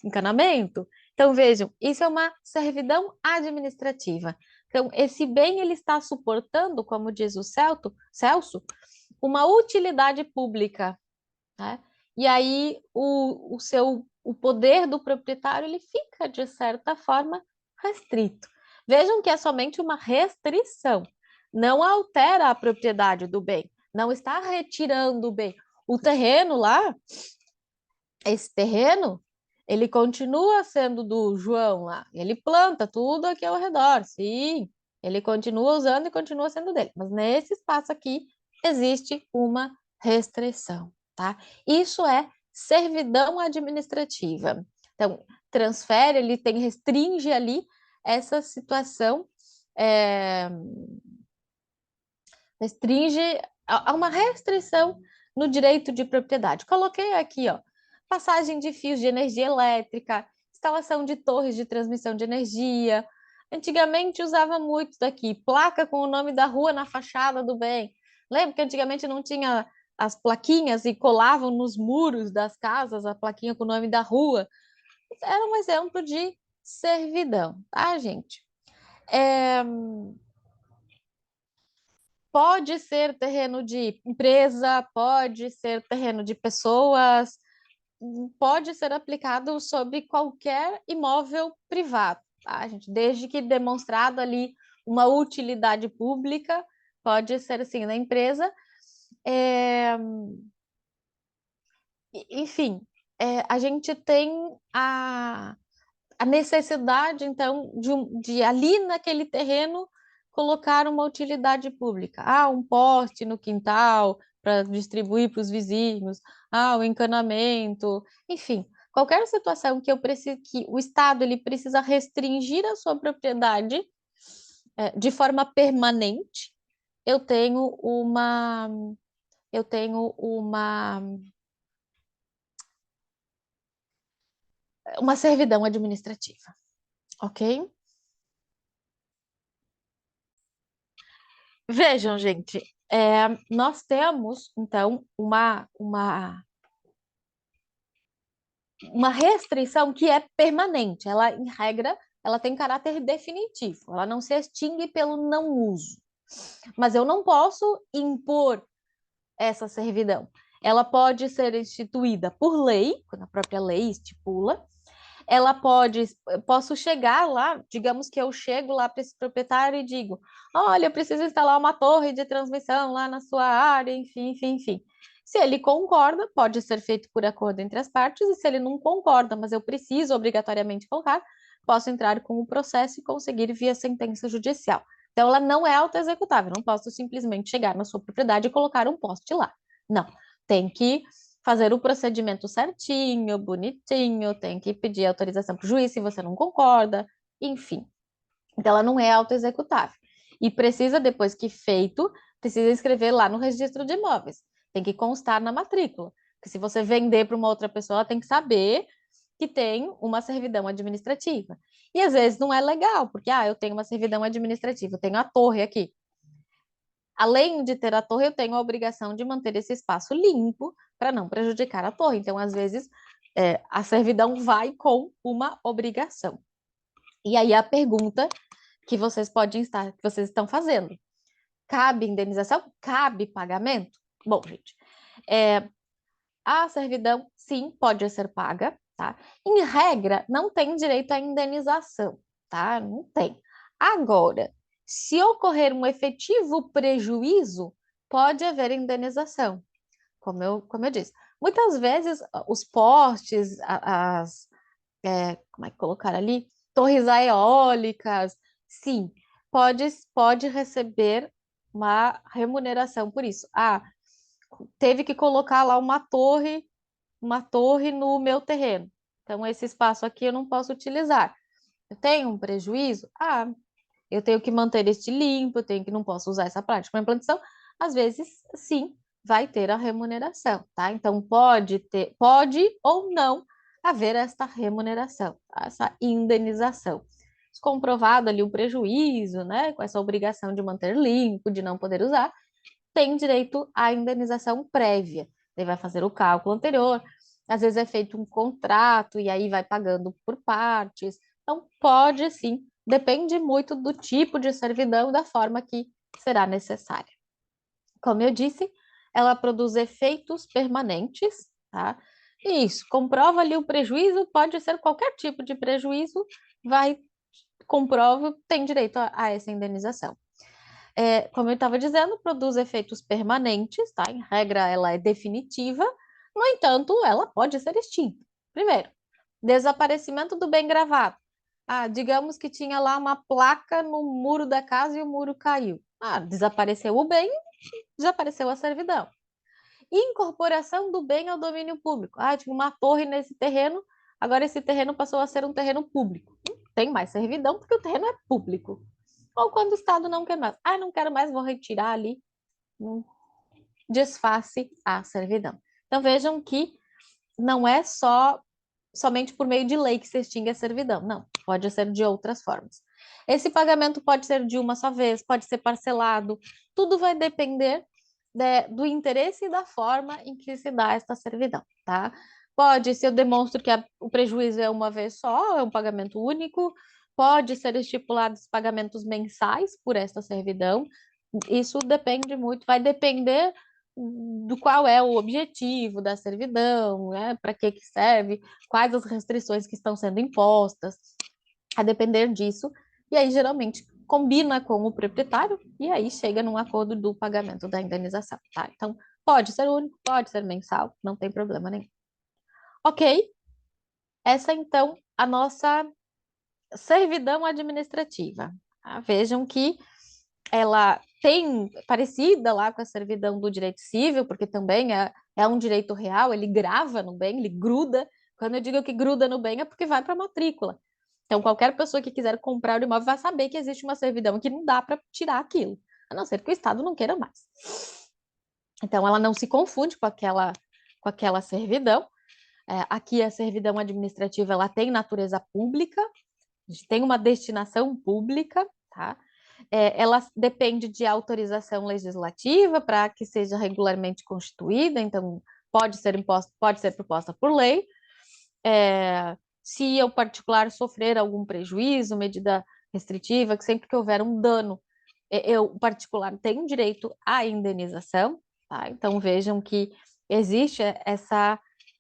encanamento. Então, vejam, isso é uma servidão administrativa. Então, esse bem ele está suportando, como diz o Celso, uma utilidade pública, né? E aí o poder do proprietário ele fica, de certa forma, restrito. Vejam que é somente uma restrição, não altera a propriedade do bem, não está retirando o bem. O terreno lá, esse terreno, ele continua sendo do João lá, ele planta tudo aqui ao redor, sim, ele continua usando e continua sendo dele, mas nesse espaço aqui existe uma restrição, tá? Isso é servidão administrativa. Então, transfere, ele tem, restringe ali essa situação, é, restringe a uma restrição no direito de propriedade. Coloquei aqui, ó, passagem de fios de energia elétrica, instalação de torres de transmissão de energia. Antigamente usava muito daqui, placa com o nome da rua na fachada do bem. Lembra que antigamente não tinha as plaquinhas e colavam nos muros das casas a plaquinha com o nome da rua? Era um exemplo de servidão, tá, gente? É, pode ser terreno de empresa, pode ser terreno de pessoas, pode ser aplicado sobre qualquer imóvel privado, tá, gente? Desde que demonstrado ali uma utilidade pública, pode ser assim na empresa. É, enfim, a gente tem a necessidade, então, de ali naquele terreno colocar uma utilidade pública. Ah, um poste no quintal para distribuir para os vizinhos, ah, o encanamento, enfim, qualquer situação que eu preciso, que o Estado ele precisa restringir a sua propriedade de forma permanente, eu tenho uma, eu tenho uma servidão administrativa, ok? Vejam, gente, nós temos, então, uma restrição que é permanente. Ela, em regra, ela tem caráter definitivo. Ela não se extingue pelo não uso. Mas eu não posso impor essa servidão. Ela pode ser instituída por lei, quando a própria lei estipula, ela pode, posso chegar lá, digamos que eu chego lá para esse proprietário e digo, olha, eu preciso instalar uma torre de transmissão lá na sua área, enfim, enfim, enfim. Se ele concorda, pode ser feito por acordo entre as partes, e se ele não concorda, mas eu preciso obrigatoriamente colocar, posso entrar com o processo e conseguir via sentença judicial. Então, ela não é autoexecutável, não posso simplesmente chegar na sua propriedade e colocar um poste lá. Não, tem que fazer o procedimento certinho, bonitinho, tem que pedir autorização para o juiz se você não concorda, enfim. Então, ela não é autoexecutável. E precisa, depois que feito, precisa escrever lá no registro de imóveis. Tem que constar na matrícula. Porque se você vender para uma outra pessoa, ela tem que saber que tem uma servidão administrativa. E às vezes não é legal, porque eu tenho uma servidão administrativa, eu tenho a torre aqui. Além de ter a torre, eu tenho a obrigação de manter esse espaço limpo para não prejudicar a torre. Então, às vezes, a servidão vai com uma obrigação. E aí a pergunta que vocês podem estar, que vocês estão fazendo: cabe indenização? Cabe pagamento? Bom, gente, a servidão sim pode ser paga, tá? Em regra, não tem direito à indenização, tá? Não tem. Agora, se ocorrer um efetivo prejuízo, pode haver indenização, como eu disse. Muitas vezes, os postes, como é que colocar ali? Torres eólicas, sim, pode receber uma remuneração por isso. Teve que colocar lá uma torre no meu terreno. Então, esse espaço aqui eu não posso utilizar. Eu tenho um prejuízo? Eu tenho que manter este limpo, eu tenho que não posso usar essa prática para implantação. Às vezes, sim, vai ter a remuneração, tá? Então, pode ou não haver esta remuneração, tá? Essa indenização. Comprovado ali o prejuízo, né? Com essa obrigação de manter limpo, de não poder usar, tem direito à indenização prévia. Ele vai fazer o cálculo anterior, às vezes é feito um contrato e aí vai pagando por partes. Então, pode sim, depende muito do tipo de servidão e da forma que será necessária. Como eu disse, ela produz efeitos permanentes, tá? Isso, comprova ali o prejuízo, pode ser qualquer tipo de prejuízo, vai comprova, tem direito a essa indenização. Como eu estava dizendo, produz efeitos permanentes, tá? Em regra, ela é definitiva, no entanto, ela pode ser extinta. Primeiro, desaparecimento do bem gravado. Digamos que tinha lá uma placa no muro da casa e o muro caiu. Desapareceu o bem, desapareceu a servidão. Incorporação do bem ao domínio público. Tinha uma torre nesse terreno, agora esse terreno passou a ser um terreno público. Não tem mais servidão porque o terreno é público. Ou quando o Estado não quer mais. Não quero mais, vou retirar ali. Desface a servidão. Então vejam que não é somente por meio de lei que se extingue a servidão. Não, pode ser de outras formas. Esse pagamento pode ser de uma só vez, pode ser parcelado. Tudo vai depender do interesse e da forma em que se dá esta servidão, tá? Pode, se eu demonstro que o prejuízo é uma vez só, é um pagamento único, pode ser estipulados pagamentos mensais por esta servidão. Isso depende muito, vai depender do qual é o objetivo da servidão, né? Para que serve, quais as restrições que estão sendo impostas, a depender disso. E aí, geralmente, combina com o proprietário e aí chega num acordo do pagamento da indenização, tá? Então, pode ser único, pode ser mensal, não tem problema nenhum. Ok, essa então a nossa servidão administrativa. Vejam que ela tem parecida lá com a servidão do direito civil, porque também é um direito real, ele grava no bem, ele gruda. Quando eu digo que gruda no bem, é porque vai para a matrícula. Então, qualquer pessoa que quiser comprar o imóvel vai saber que existe uma servidão que não dá para tirar aquilo, a não ser que o Estado não queira mais. Então, ela não se confunde com aquela servidão. Aqui, a servidão administrativa ela tem natureza pública, a gente tem uma destinação pública, tá? Ela depende de autorização legislativa para que seja regularmente constituída, então pode ser proposta por lei. Se o particular sofrer algum prejuízo, medida restritiva, que sempre que houver um dano, o particular tem direito à indenização, tá? Então vejam que existe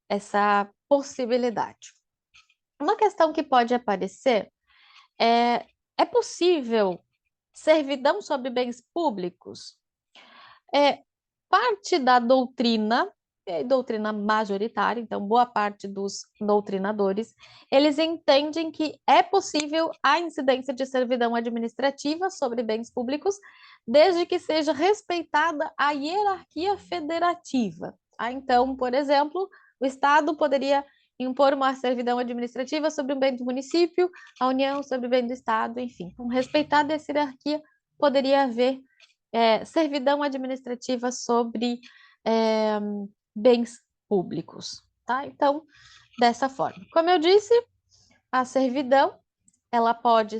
essa possibilidade. Uma questão que pode aparecer é possível servidão sobre bens públicos? Parte da doutrina, doutrina majoritária, então boa parte dos doutrinadores, eles entendem que é possível a incidência de servidão administrativa sobre bens públicos, desde que seja respeitada a hierarquia federativa. Então, por exemplo, o Estado poderia impor uma servidão administrativa sobre um bem do município, a União sobre o bem do Estado, enfim. Então, respeitada essa hierarquia, poderia haver servidão administrativa sobre é, bens públicos, tá? Então, dessa forma. Como eu disse, a servidão, ela pode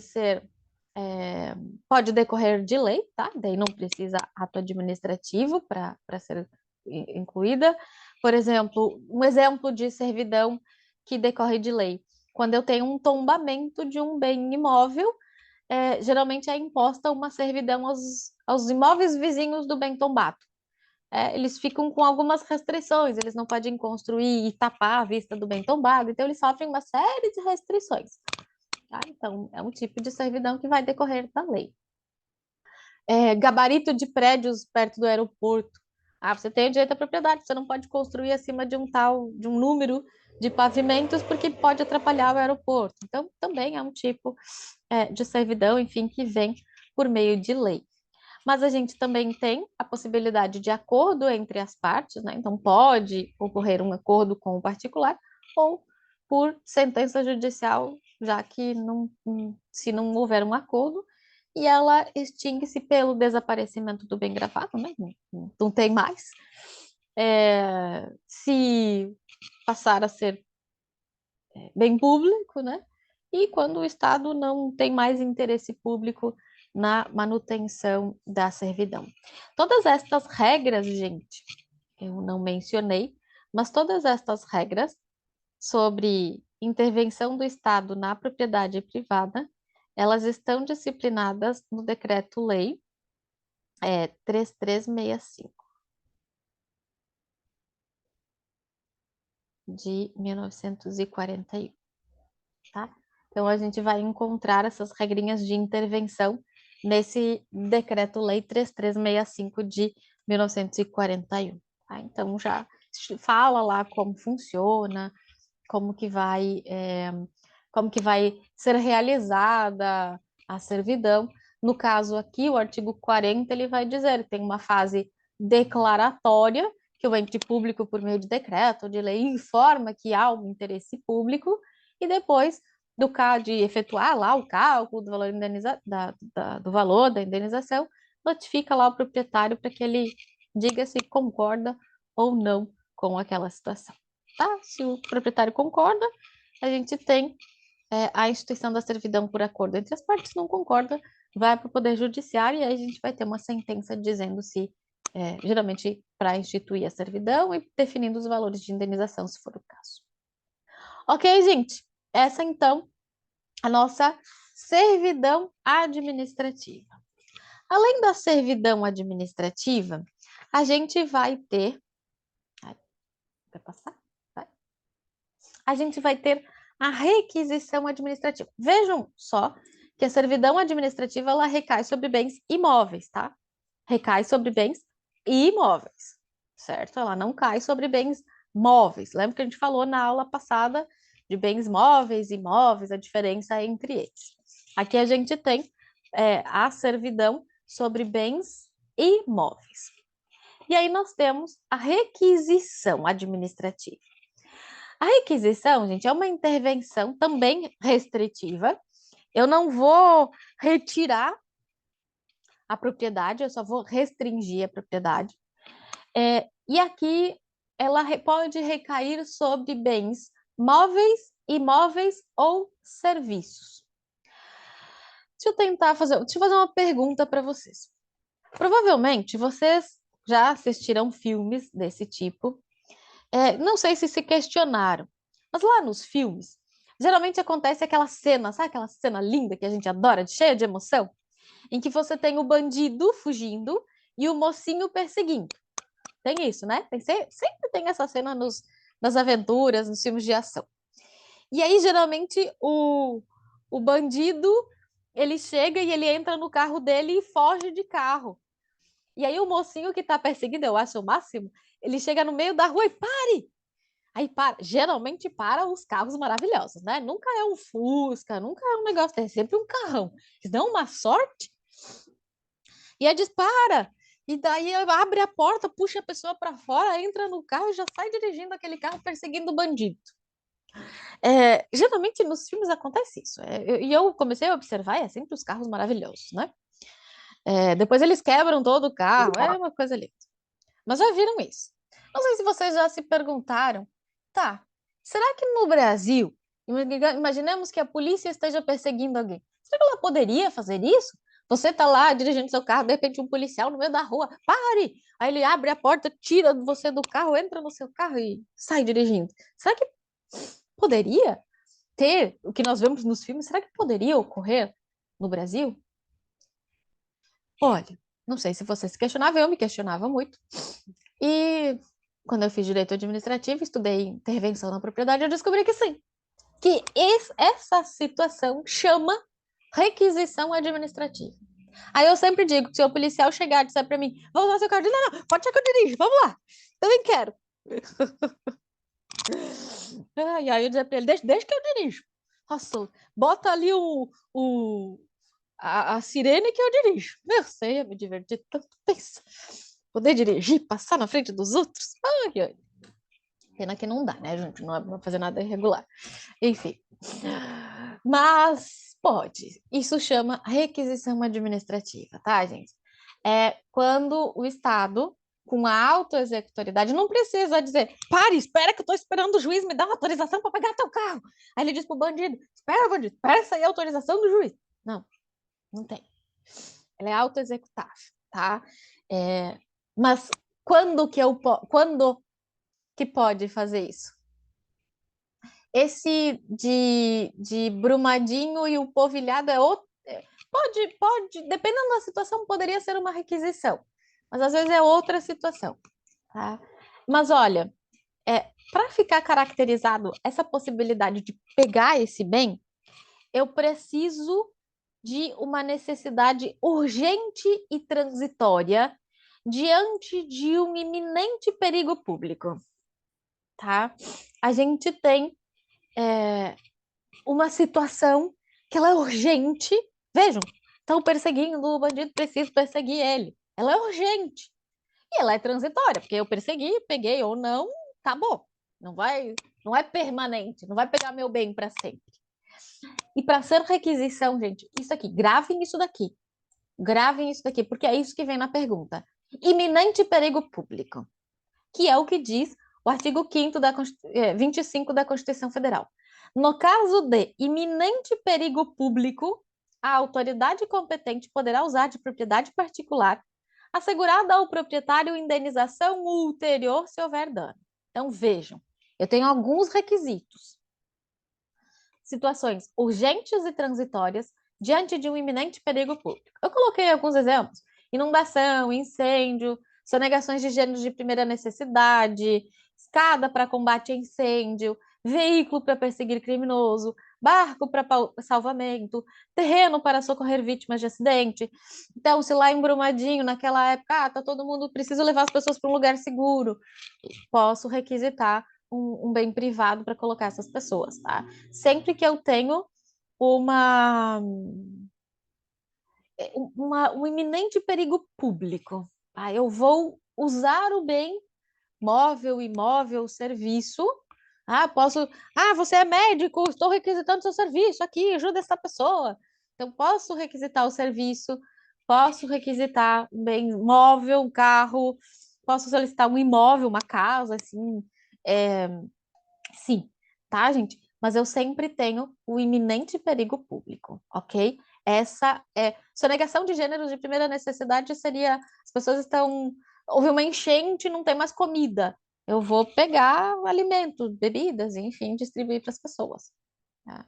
decorrer de lei, tá? Daí não precisa ato administrativo para ser incluída. Por exemplo, um exemplo de servidão que decorre de lei. Quando eu tenho um tombamento de um bem imóvel, geralmente é imposta uma servidão aos imóveis vizinhos do bem tombado. Eles ficam com algumas restrições, eles não podem construir e tapar a vista do bem tombado, então eles sofrem uma série de restrições. Tá? Então, é um tipo de servidão que vai decorrer da lei. Gabarito de prédios perto do aeroporto. Você tem o direito à propriedade, você não pode construir acima de um número de pavimentos, porque pode atrapalhar o aeroporto. Então, também é um tipo de servidão, enfim, que vem por meio de lei. Mas a gente também tem a possibilidade de acordo entre as partes, né? Então, pode ocorrer um acordo com o particular ou por sentença judicial, já que se não houver um acordo, e ela extingue-se pelo desaparecimento do bem gravado, né? Não tem mais. Se passar a ser bem público, né? E quando o Estado não tem mais interesse público na manutenção da servidão. Todas estas regras, gente, eu não mencionei, mas todas estas regras sobre intervenção do Estado na propriedade privada, elas estão disciplinadas no Decreto-Lei 3365 de 1941, tá? Então, a gente vai encontrar essas regrinhas de intervenção nesse Decreto-Lei 3365 de 1941. Tá? Então, já fala lá como funciona, como que vai, como que vai ser realizada a servidão. No caso aqui, o artigo 40, ele vai dizer que tem uma fase declaratória, que o ente público, por meio de decreto ou de lei, informa que há um interesse público, e depois de efetuar lá o cálculo do valor, do valor da indenização, notifica lá o proprietário para que ele diga se concorda ou não com aquela situação. Tá? Se o proprietário concorda, a gente tem a instituição da servidão por acordo entre as partes. Não concorda, vai para o Poder Judiciário e aí a gente vai ter uma sentença dizendo se, geralmente, para instituir a servidão e definindo os valores de indenização, se for o caso. Ok, gente? Essa, então, a nossa servidão administrativa. Além da servidão administrativa, a gente vai ter... Vai passar? Vai. A gente vai ter a requisição administrativa. Vejam só que a servidão administrativa ela recai sobre bens imóveis, tá? Recai sobre bens imóveis, certo? Ela não cai sobre bens móveis. Lembra que a gente falou na aula passada de bens móveis e imóveis, a diferença entre eles. Aqui a gente tem a servidão sobre bens imóveis. E aí nós temos a requisição administrativa. A requisição, gente, é uma intervenção também restritiva. Eu não vou retirar a propriedade, eu só vou restringir a propriedade. E aqui ela pode recair sobre bens móveis, imóveis ou serviços. Deixa eu fazer uma pergunta para vocês. Provavelmente vocês já assistiram filmes desse tipo. Não sei se questionaram, mas lá nos filmes, geralmente acontece aquela cena, sabe aquela cena linda que a gente adora, cheia de emoção? Em que você tem o bandido fugindo e o mocinho perseguindo. Tem isso, né? Sempre tem essa cena nas aventuras, nos filmes de ação. E aí, geralmente, o bandido, ele chega e ele entra no carro dele e foge de carro. E aí o mocinho que tá perseguindo, eu acho o máximo, ele chega no meio da rua e pare! Aí geralmente para os carros maravilhosos, né? Nunca é um Fusca, nunca é um negócio, é sempre um carrão. Eles dão uma sorte e aí dispara. E daí abre a porta, puxa a pessoa para fora, entra no carro e já sai dirigindo aquele carro perseguindo o bandido. Geralmente nos filmes acontece isso. E eu comecei a observar, é sempre os carros maravilhosos, né? Depois eles quebram todo o carro, é uma coisa linda. Mas já viram isso? Não sei se vocês já se perguntaram, tá, será que no Brasil, imaginemos que a polícia esteja perseguindo alguém, será que ela poderia fazer isso? Você tá lá dirigindo seu carro, de repente um policial no meio da rua, pare! Aí ele abre a porta, tira você do carro, entra no seu carro e sai dirigindo. Será que poderia ter o que nós vemos nos filmes? Será que poderia ocorrer no Brasil? Olha, não sei se você se questionava, eu me questionava muito. E quando eu fiz direito administrativo, estudei intervenção na propriedade, eu descobri que sim, que essa situação chama requisição administrativa. Aí eu sempre digo, se o policial chegar e disser para mim, vamos usar seu carro, não, não, pode ser que eu dirijo, vamos lá, também quero. E aí eu dizia para ele, deixa que eu dirijo. Nossa, bota ali a sirene que eu dirijo. Eu sei, ia me divertir tanto, pensa. Poder dirigir, passar na frente dos outros. Ai, ai. Pena que não dá, né, gente? Não é pra fazer nada irregular. Enfim. Mas pode. Isso chama requisição administrativa, tá, gente? É quando o Estado, com a autoexecutoriedade, não precisa dizer, pare, espera que eu tô esperando o juiz me dar uma autorização para pegar teu carro. Aí ele diz pro bandido, espera, bandido, espera sair a autorização do juiz. Não, não tem. Ela é autoexecutável, tá? Mas quando que pode fazer isso? Esse de Brumadinho e o Polvilhado é outro. Pode, dependendo da situação, poderia ser uma requisição, mas às vezes é outra situação, tá? Mas olha, para ficar caracterizado essa possibilidade de pegar esse bem, eu preciso de uma necessidade urgente e transitória diante de um iminente perigo público, tá? A gente tem uma situação que ela é urgente. Vejam, estão perseguindo o bandido, preciso perseguir ele. Ela é urgente e ela é transitória, porque eu persegui, peguei ou não, acabou. Não é permanente, não vai pegar meu bem para sempre. E para ser requisição, gente, isso aqui, gravem isso daqui, porque é isso que vem na pergunta. Iminente perigo público, que é o que diz o artigo 5º 25 da Constituição Federal. No caso de iminente perigo público, a autoridade competente poderá usar de propriedade particular, assegurada ao proprietário indenização ulterior se houver dano. Então, vejam, eu tenho alguns requisitos. Situações urgentes e transitórias diante de um iminente perigo público. Eu coloquei alguns exemplos: inundação, incêndio, sonegações de gêneros de primeira necessidade, escada para combate a incêndio, veículo para perseguir criminoso, barco para salvamento, terreno para socorrer vítimas de acidente. Então, se lá em Brumadinho, naquela época, tá todo mundo, preciso levar as pessoas para um lugar seguro, posso requisitar um bem privado para colocar essas pessoas, tá? Sempre que eu tenho uma, um iminente perigo público, tá? Eu vou usar o bem móvel, imóvel, serviço. Posso. Você é médico, estou requisitando seu serviço aqui, ajuda essa pessoa. Então, posso requisitar o serviço, posso requisitar um bem móvel, um carro, posso solicitar um imóvel, uma casa, assim. É, sim, tá, gente? Mas eu sempre tenho o iminente perigo público, ok? Essa é. Sonegação de gêneros de primeira necessidade seria: as pessoas estão. Houve uma enchente, não tem mais comida. Eu vou pegar alimentos, bebidas, enfim, distribuir para as pessoas. Tá?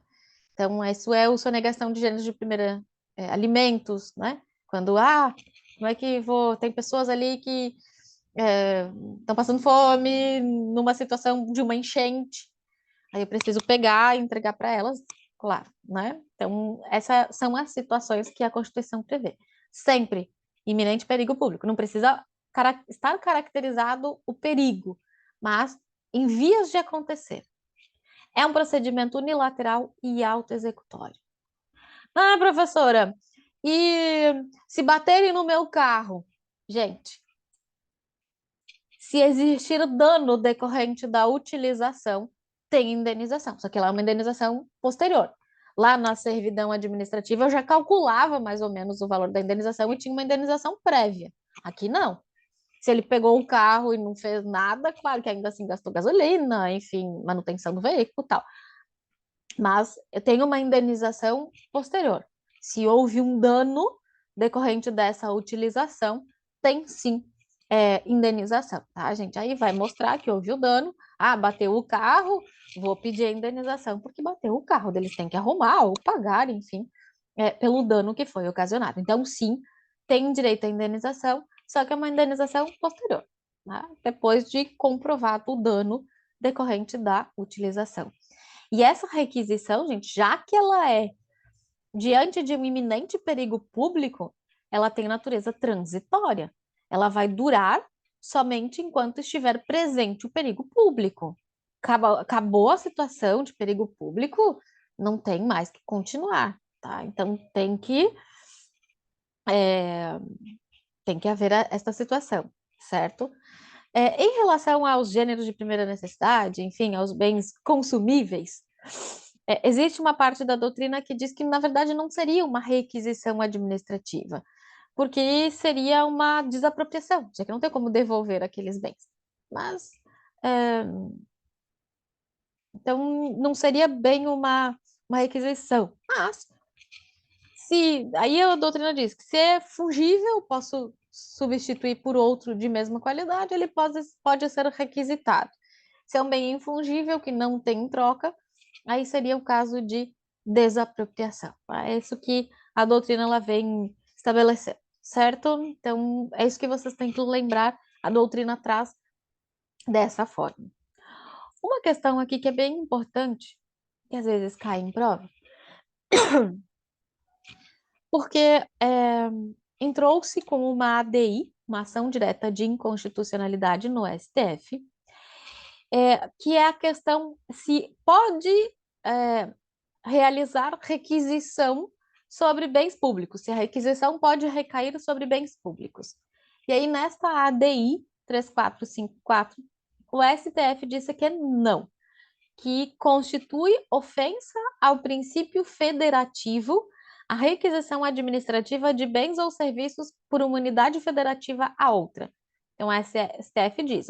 Então, isso é o sonegação de gêneros de primeira. Alimentos, né? Quando, como é que vou. Tem pessoas ali que estão passando fome numa situação de uma enchente. Aí eu preciso pegar e entregar para elas, claro, né? Então, essas são as situações que a Constituição prevê. Sempre iminente perigo público. Não precisa estar caracterizado o perigo, mas em vias de acontecer. É um procedimento unilateral e autoexecutório. Professora, e se baterem no meu carro? Gente, se existir dano decorrente da utilização, tem indenização, só que lá é uma indenização posterior. Lá na servidão administrativa eu já calculava mais ou menos o valor da indenização e tinha uma indenização prévia. Aqui não. Se ele pegou um carro e não fez nada, claro que ainda assim gastou gasolina, enfim, manutenção do veículo e tal. Mas eu tenho uma indenização posterior. Se houve um dano decorrente dessa utilização, tem sim indenização, tá, gente? Aí vai mostrar que houve o dano. Bateu o carro, vou pedir a indenização porque bateu o carro. Eles têm que arrumar ou pagar, enfim, pelo dano que foi ocasionado. Então, sim, tem direito à indenização, só que é uma indenização posterior, tá? Depois de comprovado o dano decorrente da utilização. E essa requisição, gente, já que ela é diante de um iminente perigo público, ela tem natureza transitória. Ela vai durar somente enquanto estiver presente o perigo público. Acabou a situação de perigo público, não tem mais que continuar, tá? Então é, tem que haver esta situação, certo? Em relação aos gêneros de primeira necessidade, enfim, aos bens consumíveis, existe uma parte da doutrina que diz que, na verdade, não seria uma requisição administrativa, porque seria uma desapropriação, já que não tem como devolver aqueles bens. Mas, é, então, não seria bem uma requisição. Mas, se aí a doutrina diz que se é fungível, posso substituir por outro de mesma qualidade, ele pode ser requisitado. Se é um bem infungível que não tem troca, aí seria o caso de desapropriação. É isso que a doutrina ela vem estabelecendo, certo? Então, é isso que vocês têm que lembrar, a doutrina traz dessa forma. Uma questão aqui que é bem importante, que às vezes cai em prova, Porque entrou-se com uma ADI, uma ação direta de inconstitucionalidade no STF, que é a questão se pode realizar requisição sobre bens públicos, se a requisição pode recair sobre bens públicos. E aí, nesta ADI 3454, o STF disse que não, que constitui ofensa ao princípio federativo a requisição administrativa de bens ou serviços por uma unidade federativa a outra. Então, a STF diz,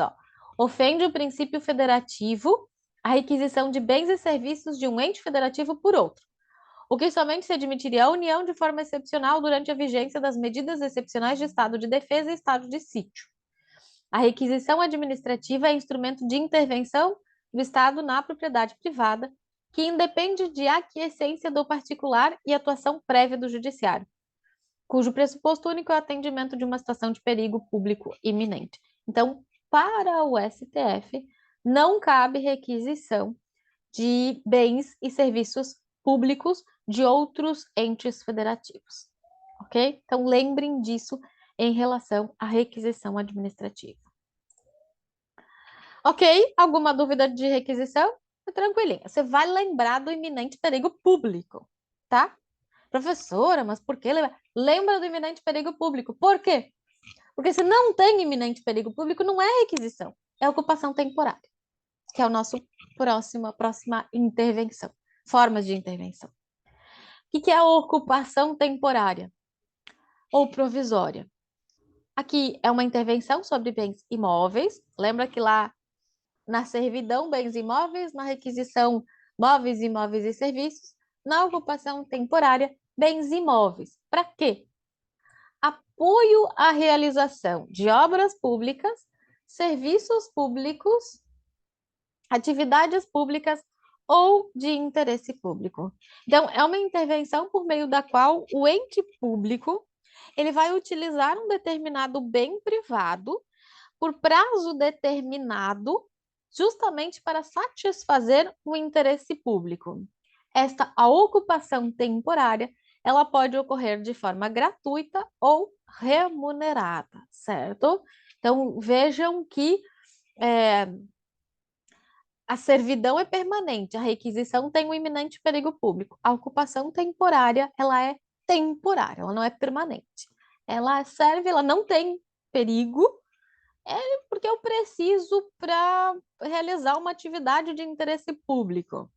ofende o princípio federativo a requisição de bens e serviços de um ente federativo por outro, o que somente se admitiria a União de forma excepcional durante a vigência das medidas excepcionais de estado de defesa e estado de sítio. A requisição administrativa é instrumento de intervenção do Estado na propriedade privada, que independe de aquiescência do particular e atuação prévia do judiciário, cujo pressuposto único é o atendimento de uma situação de perigo público iminente. Então, para o STF, não cabe requisição de bens e serviços públicos de outros entes federativos, ok? Então, lembrem disso em relação à requisição administrativa. Ok? Alguma dúvida de requisição? Tranquilinha. Você vai lembrar do iminente perigo público, tá? Professora, mas por que lembrar? Lembra do iminente perigo público. Por quê? Porque se não tem iminente perigo público, não é requisição, é ocupação temporária, que é o nosso próxima intervenção. Formas de intervenção. O que é a ocupação temporária ou provisória? Aqui é uma intervenção sobre bens imóveis. Lembra que lá na servidão, bens imóveis, na requisição, móveis, imóveis e serviços, na ocupação temporária, bens imóveis. Para quê? Apoio à realização de obras públicas, serviços públicos, atividades públicas ou de interesse público. Então, é uma intervenção por meio da qual o ente público ele vai utilizar um determinado bem privado por prazo determinado, justamente para satisfazer o interesse público. A ocupação temporária, ela pode ocorrer de forma gratuita ou remunerada, certo? Então, vejam que a servidão é permanente, a requisição tem um iminente perigo público. A ocupação temporária, ela é temporária, ela não é permanente. Ela serve, ela não tem perigo, porque eu preciso para realizar uma atividade de interesse público.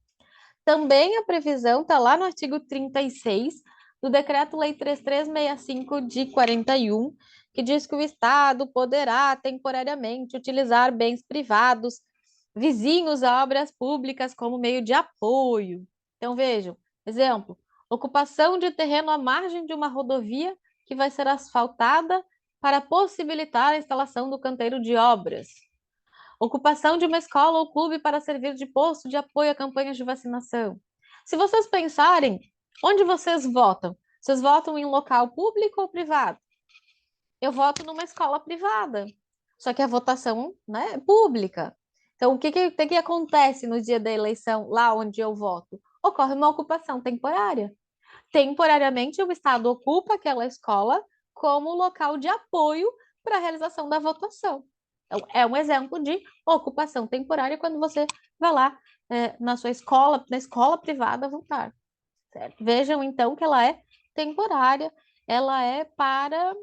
Também a previsão está lá no artigo 36 do Decreto-Lei 3365 de 41, que diz que o Estado poderá temporariamente utilizar bens privados vizinhos a obras públicas como meio de apoio. Então, vejam, exemplo, ocupação de terreno à margem de uma rodovia que vai ser asfaltada para possibilitar a instalação do canteiro de obras. Ocupação de uma escola ou clube para servir de posto de apoio a campanhas de vacinação. Se vocês pensarem, onde vocês votam? Vocês votam em local público ou privado? Eu voto numa escola privada, só que a votação, né, é pública. Então, o que acontece no dia da eleição, lá onde eu voto? Ocorre uma ocupação temporária. Temporariamente, o Estado ocupa aquela escola como local de apoio para a realização da votação. Então, é um exemplo de ocupação temporária quando você vai lá na sua escola, na escola privada, votar. Certo? Vejam, então, que ela é temporária, ela é para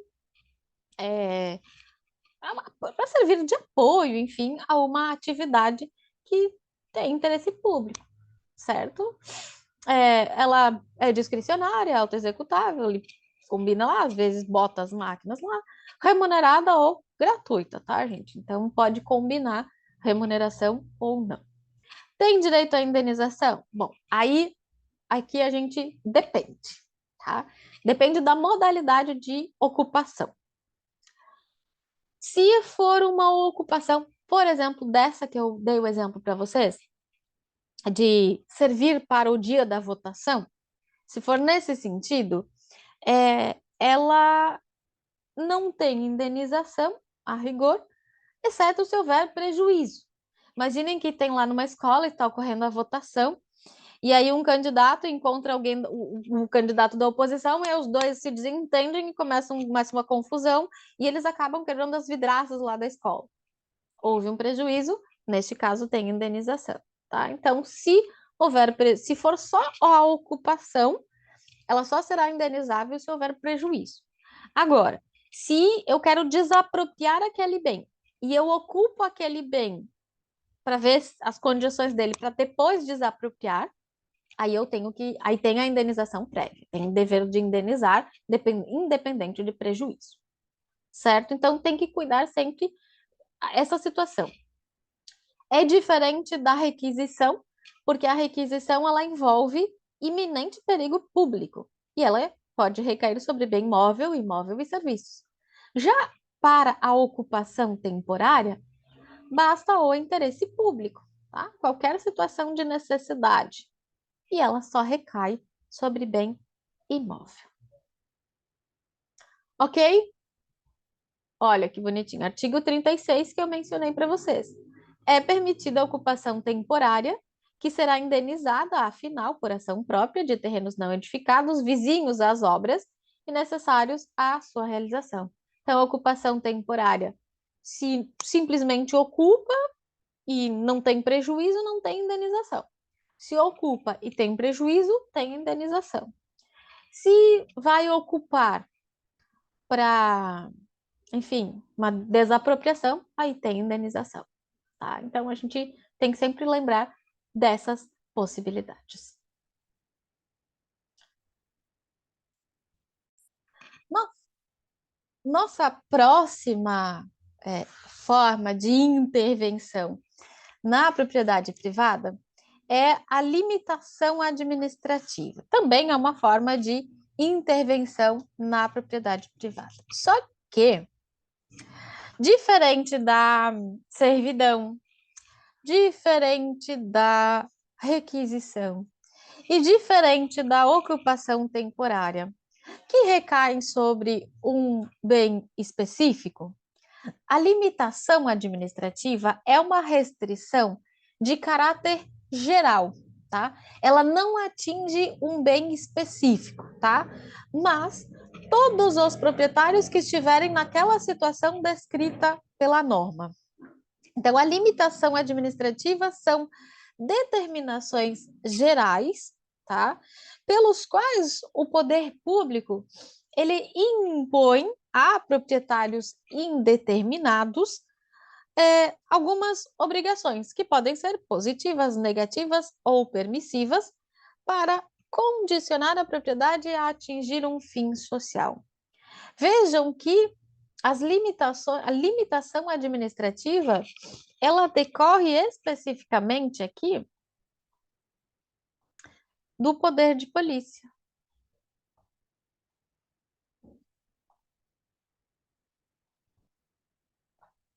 servir de apoio, enfim, a uma atividade que tem interesse público, certo? Ela é discricionária, autoexecutável, ele combina lá, às vezes bota as máquinas lá, remunerada ou gratuita, tá, gente? Então pode combinar remuneração ou não. Tem direito à indenização? Bom, aí aqui a gente depende, tá? Depende da modalidade de ocupação. Se for uma ocupação, por exemplo, dessa que eu dei o exemplo para vocês, de servir para o dia da votação, se for nesse sentido, ela não tem indenização, a rigor, exceto se houver prejuízo. Imaginem que tem lá numa escola e está ocorrendo a votação, E aí um candidato encontra alguém, o candidato da oposição, e os dois se desentendem e começa uma confusão, e eles acabam quebrando as vidraças lá da escola. Houve um prejuízo, neste caso tem indenização, tá? Então, se for só a ocupação, ela só será indenizável se houver prejuízo. Agora, se eu quero desapropriar aquele bem e eu ocupo aquele bem para ver as condições dele para depois desapropriar, aí tem a indenização prévia, tem o dever de indenizar, independente de prejuízo, certo? Então tem que cuidar sempre essa situação. É diferente da requisição, porque a requisição ela envolve iminente perigo público e ela pode recair sobre bem móvel, imóvel e serviços. Já para a ocupação temporária, basta o interesse público, tá? Qualquer situação de necessidade. E ela só recai sobre bem imóvel. Ok? Olha que bonitinho. Artigo 36 que eu mencionei para vocês. É permitida a ocupação temporária, que será indenizada, afinal, por ação própria de terrenos não edificados, vizinhos às obras e necessários à sua realização. Então, a ocupação temporária, se simplesmente ocupa e não tem prejuízo, não tem indenização. Se ocupa e tem prejuízo, tem indenização. Se vai ocupar para, enfim, uma desapropriação, aí tem indenização, tá? Então a gente tem que sempre lembrar dessas possibilidades. Nossa próxima forma de intervenção na propriedade privada é a limitação administrativa. Também é uma forma de intervenção na propriedade privada. Só que, diferente da servidão, diferente da requisição e diferente da ocupação temporária, que recaem sobre um bem específico, a limitação administrativa é uma restrição de caráter geral, tá? Ela não atinge um bem específico, tá? Mas todos os proprietários que estiverem naquela situação descrita pela norma. Então, a limitação administrativa são determinações gerais, tá? Pelos quais o poder público ele impõe a proprietários indeterminados algumas obrigações que podem ser positivas, negativas ou permissivas para condicionar a propriedade a atingir um fim social. Vejam que a limitação administrativa, ela decorre especificamente aqui do poder de polícia.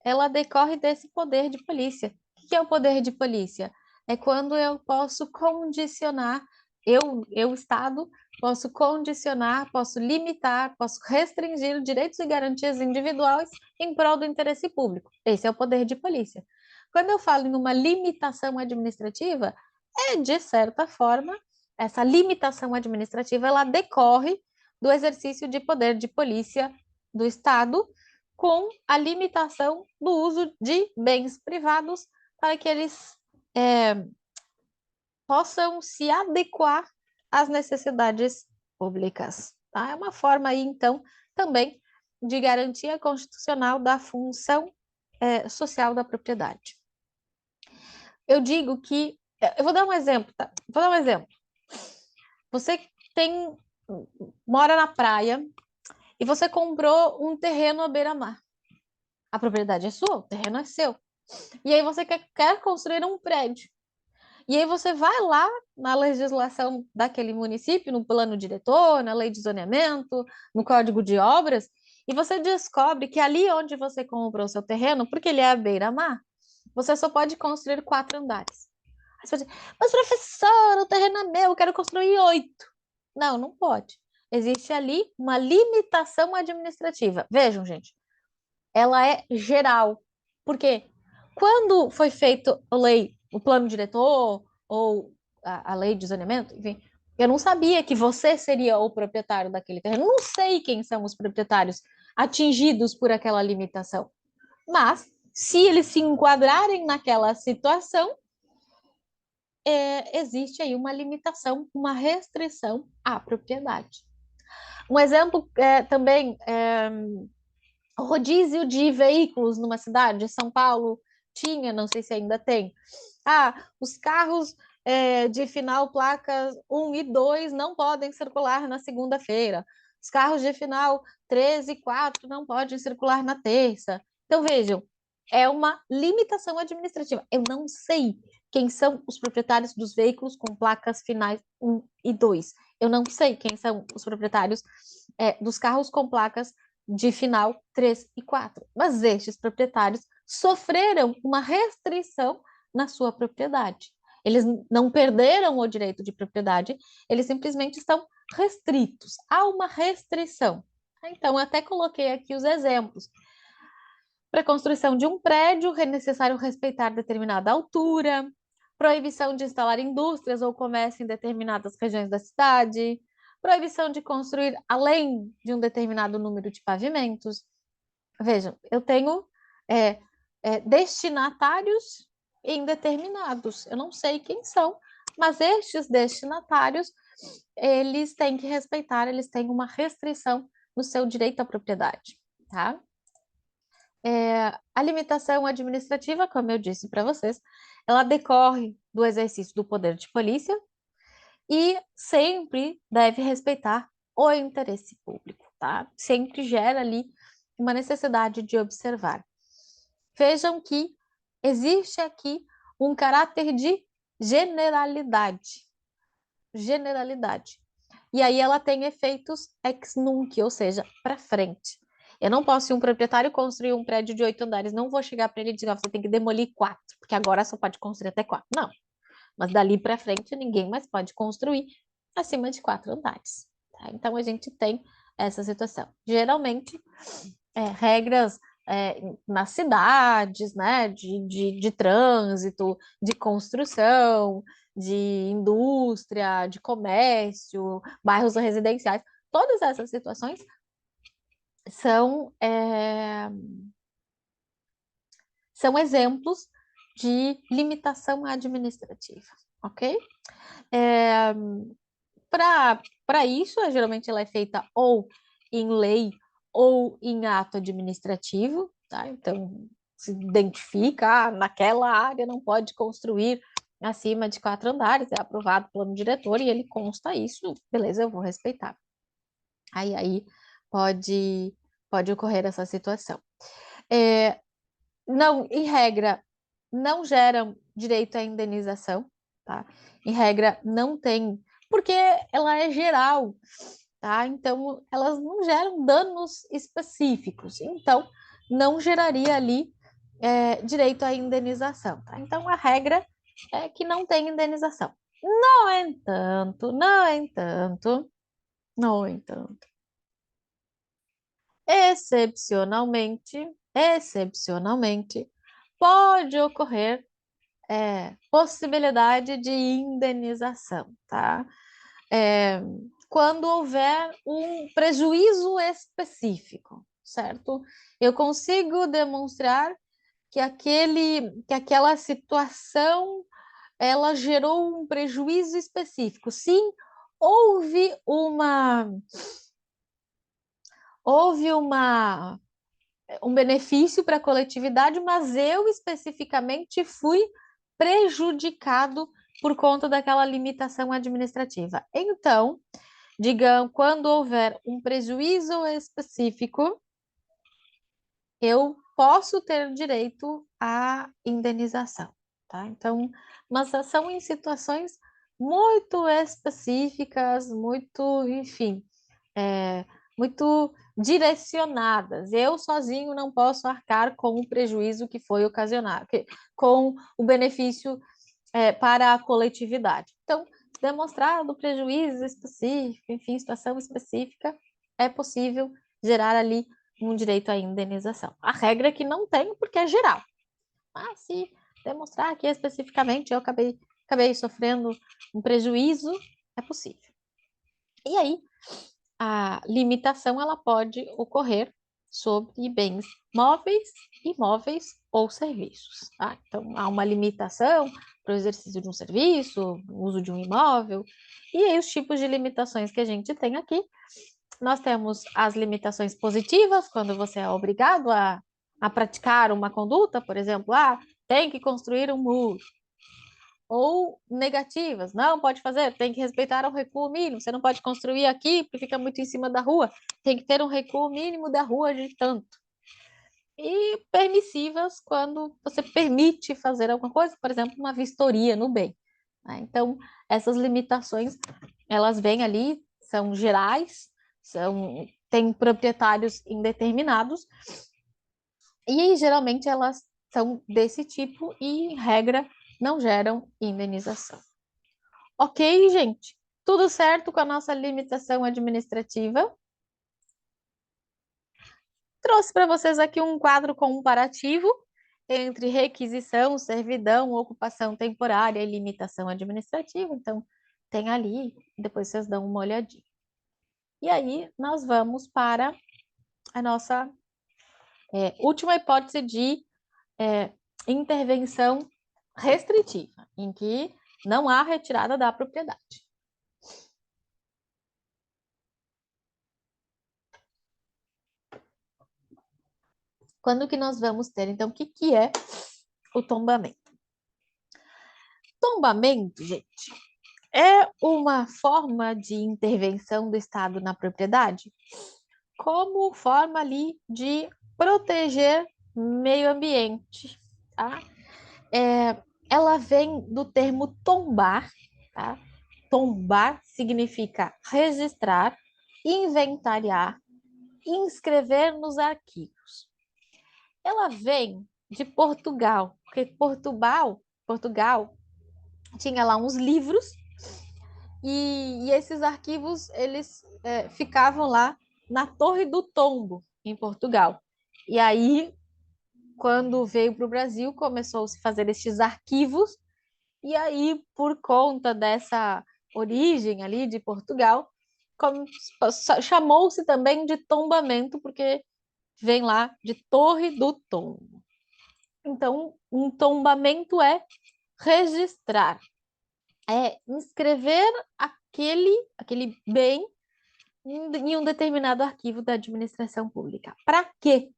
Ela decorre desse poder de polícia. O que é o poder de polícia? É quando eu posso condicionar, Estado, posso condicionar, posso limitar, posso restringir direitos e garantias individuais em prol do interesse público. Esse é o poder de polícia. Quando eu falo em uma limitação administrativa, de certa forma, essa limitação administrativa, ela decorre do exercício de poder de polícia do Estado, com a limitação do uso de bens privados para que eles possam se adequar às necessidades públicas. Tá? É uma forma aí, então, também de garantia constitucional da função social da propriedade. Eu digo que, eu vou dar um exemplo, tá? Vou dar um exemplo. Você mora na praia e você comprou um terreno à beira-mar. A propriedade é sua, o terreno é seu. E aí você quer construir um prédio. E aí você vai lá na legislação daquele município, no plano diretor, na lei de zoneamento, no código de obras, e você descobre que ali onde você comprou o seu terreno, porque ele é à beira-mar, você só pode construir 4 andares. Aí você diz, mas professor, o terreno é meu, eu quero construir 8. Não, não pode. Existe ali uma limitação administrativa. Vejam, gente, ela é geral. Porque quando foi feito a lei, o plano diretor, ou a lei de zoneamento, enfim, eu não sabia que você seria o proprietário daquele terreno. Eu não sei quem são os proprietários atingidos por aquela limitação. Mas, se eles se enquadrarem naquela situação, existe aí uma limitação, uma restrição à propriedade. Um exemplo também rodízio de veículos numa cidade. São Paulo tinha, não sei se ainda tem. Os carros de final placas 1 e 2 não podem circular na segunda-feira. Os carros de final 13 e 4 não podem circular na terça. Então, vejam, é uma limitação administrativa. Eu não sei quem são os proprietários dos veículos com placas finais 1 e 2. Eu não sei quem são os proprietários dos carros com placas de final 3 e 4. Mas estes proprietários sofreram uma restrição na sua propriedade. Eles não perderam o direito de propriedade, eles simplesmente estão restritos. Há uma restrição. Então, eu até coloquei aqui os exemplos. Para a construção de um prédio, é necessário respeitar determinada altura, proibição de instalar indústrias ou comércio em determinadas regiões da cidade, proibição de construir além de um determinado número de pavimentos. Vejam, eu tenho destinatários indeterminados. Eu não sei quem são, mas estes destinatários, eles têm que respeitar, eles têm uma restrição no seu direito à propriedade, tá? A limitação administrativa, como eu disse para vocês, ela decorre do exercício do poder de polícia e sempre deve respeitar o interesse público, tá? Sempre gera ali uma necessidade de observar. Vejam que existe aqui um caráter de generalidade. Generalidade. E aí ela tem efeitos ex nunc, ou seja, para frente. Eu não posso, se um proprietário construir um prédio de 8 andares, não vou chegar para ele e dizer, você tem que demolir 4, porque agora só pode construir até 4. Não. Mas dali para frente, ninguém mais pode construir acima de 4 andares. Tá? Então, a gente tem essa situação. Geralmente, regras nas cidades, né, de trânsito, de construção, de indústria, de comércio, bairros residenciais, todas essas situações são exemplos de limitação administrativa, ok? Para isso, geralmente ela é feita ou em lei ou em ato administrativo, tá? Então, se identifica, naquela área não pode construir acima de 4 andares, é aprovado pelo plano diretor e ele consta isso, beleza, eu vou respeitar. Aí pode ocorrer essa situação. Não, em regra, não geram direito à indenização, tá? Em regra, não tem, porque ela é geral, tá? Então, elas não geram danos específicos, então, não geraria ali direito à indenização, tá? Então, a regra é que não tem indenização. No entanto, excepcionalmente, pode ocorrer possibilidade de indenização, tá? Quando houver um prejuízo específico, certo? Eu consigo demonstrar que aquela situação ela gerou um prejuízo específico. Sim, houve um benefício para a coletividade, mas eu especificamente fui prejudicado por conta daquela limitação administrativa. Então, digamos, quando houver um prejuízo específico, eu posso ter direito à indenização, tá? Então, mas são em situações muito específicas, muito, enfim, muito direcionadas. Eu sozinho não posso arcar com o prejuízo que foi ocasionado, com o benefício para a coletividade. Então, demonstrado o prejuízo específico, enfim, situação específica, é possível gerar ali um direito à indenização. A regra é que não tem, porque é geral. Mas se demonstrar que especificamente eu acabei acabei sofrendo um prejuízo, é possível. E aí, a limitação ela pode ocorrer sobre bens móveis, imóveis ou serviços, tá? Então, há uma limitação para o exercício de um serviço, o uso de um imóvel, e aí os tipos de limitações que a gente tem aqui. Nós temos as limitações positivas, quando você é obrigado a praticar uma conduta, por exemplo, tem que construir um muro. Ou negativas, não pode fazer, tem que respeitar o recuo mínimo, você não pode construir aqui porque fica muito em cima da rua, tem que ter um recuo mínimo da rua de tanto. E permissivas, quando você permite fazer alguma coisa, por exemplo, uma vistoria no bem. Né? Então, essas limitações, elas vêm ali, são gerais, têm proprietários indeterminados, e aí, geralmente elas são desse tipo e, em regra, não geram indenização. Ok, gente? Tudo certo com a nossa limitação administrativa? Trouxe para vocês aqui um quadro comparativo entre requisição, servidão, ocupação temporária e limitação administrativa. Então, tem ali, depois vocês dão uma olhadinha. E aí, nós vamos para a nossa última hipótese de intervenção restritiva, em que não há retirada da propriedade. Quando que nós vamos ter? Então, o que é o tombamento? Tombamento, gente, é uma forma de intervenção do Estado na propriedade como forma ali de proteger meio ambiente, tá? Ela vem do termo tombar, tá? Tombar significa registrar, inventariar, inscrever nos arquivos. Ela vem de Portugal, porque Portugal tinha lá uns livros e esses arquivos eles ficavam lá na Torre do Tombo, em Portugal. E aí, quando veio para o Brasil, começou a se fazer estes arquivos, e aí, por conta dessa origem ali de Portugal, chamou-se também de tombamento, porque vem lá de Torre do Tombo. Então, um tombamento é registrar, é inscrever aquele bem em um determinado arquivo da administração pública. Para quê?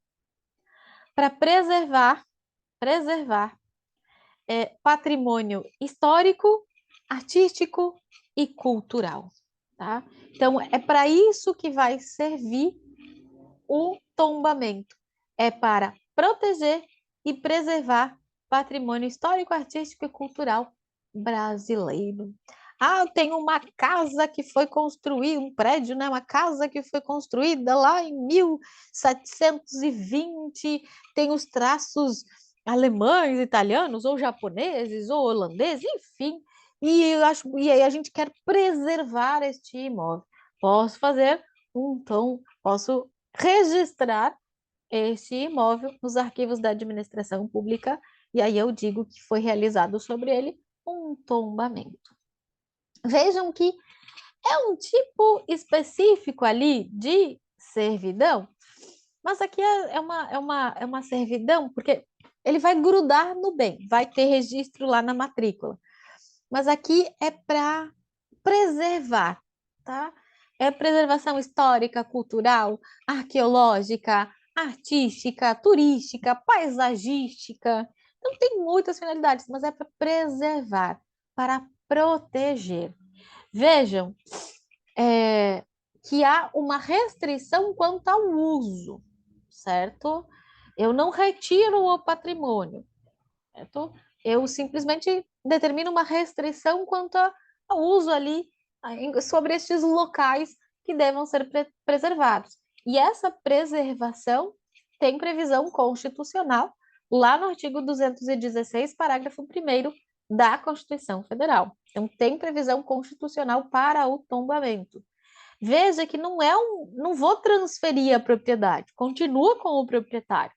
Para preservar patrimônio histórico, artístico e cultural. Tá? Então, é para isso que vai servir o tombamento. É para proteger e preservar patrimônio histórico, artístico e cultural brasileiro. Eu tenho uma casa que foi construída, um prédio, né? Uma casa que foi construída lá em 1720, tem os traços alemães, italianos, ou japoneses, ou holandeses, enfim. E aí a gente quer preservar este imóvel. Posso fazer posso registrar esse imóvel nos arquivos da administração pública, e aí eu digo que foi realizado sobre ele um tombamento. Vejam que é um tipo específico ali de servidão, mas aqui é uma servidão, porque ele vai grudar no bem, vai ter registro lá na matrícula. Mas aqui é para preservar, tá? É preservação histórica, cultural, arqueológica, artística, turística, paisagística. Então, tem muitas finalidades, mas é para preservar, para proteger. Vejam que há uma restrição quanto ao uso, certo? Eu não retiro o patrimônio, certo? Eu simplesmente determino uma restrição quanto ao uso ali sobre estes locais que devam ser preservados. E essa preservação tem previsão constitucional lá no artigo 216, parágrafo 1º da Constituição Federal. Então, tem previsão constitucional para o tombamento. Veja que não vou transferir a propriedade, continua com o proprietário.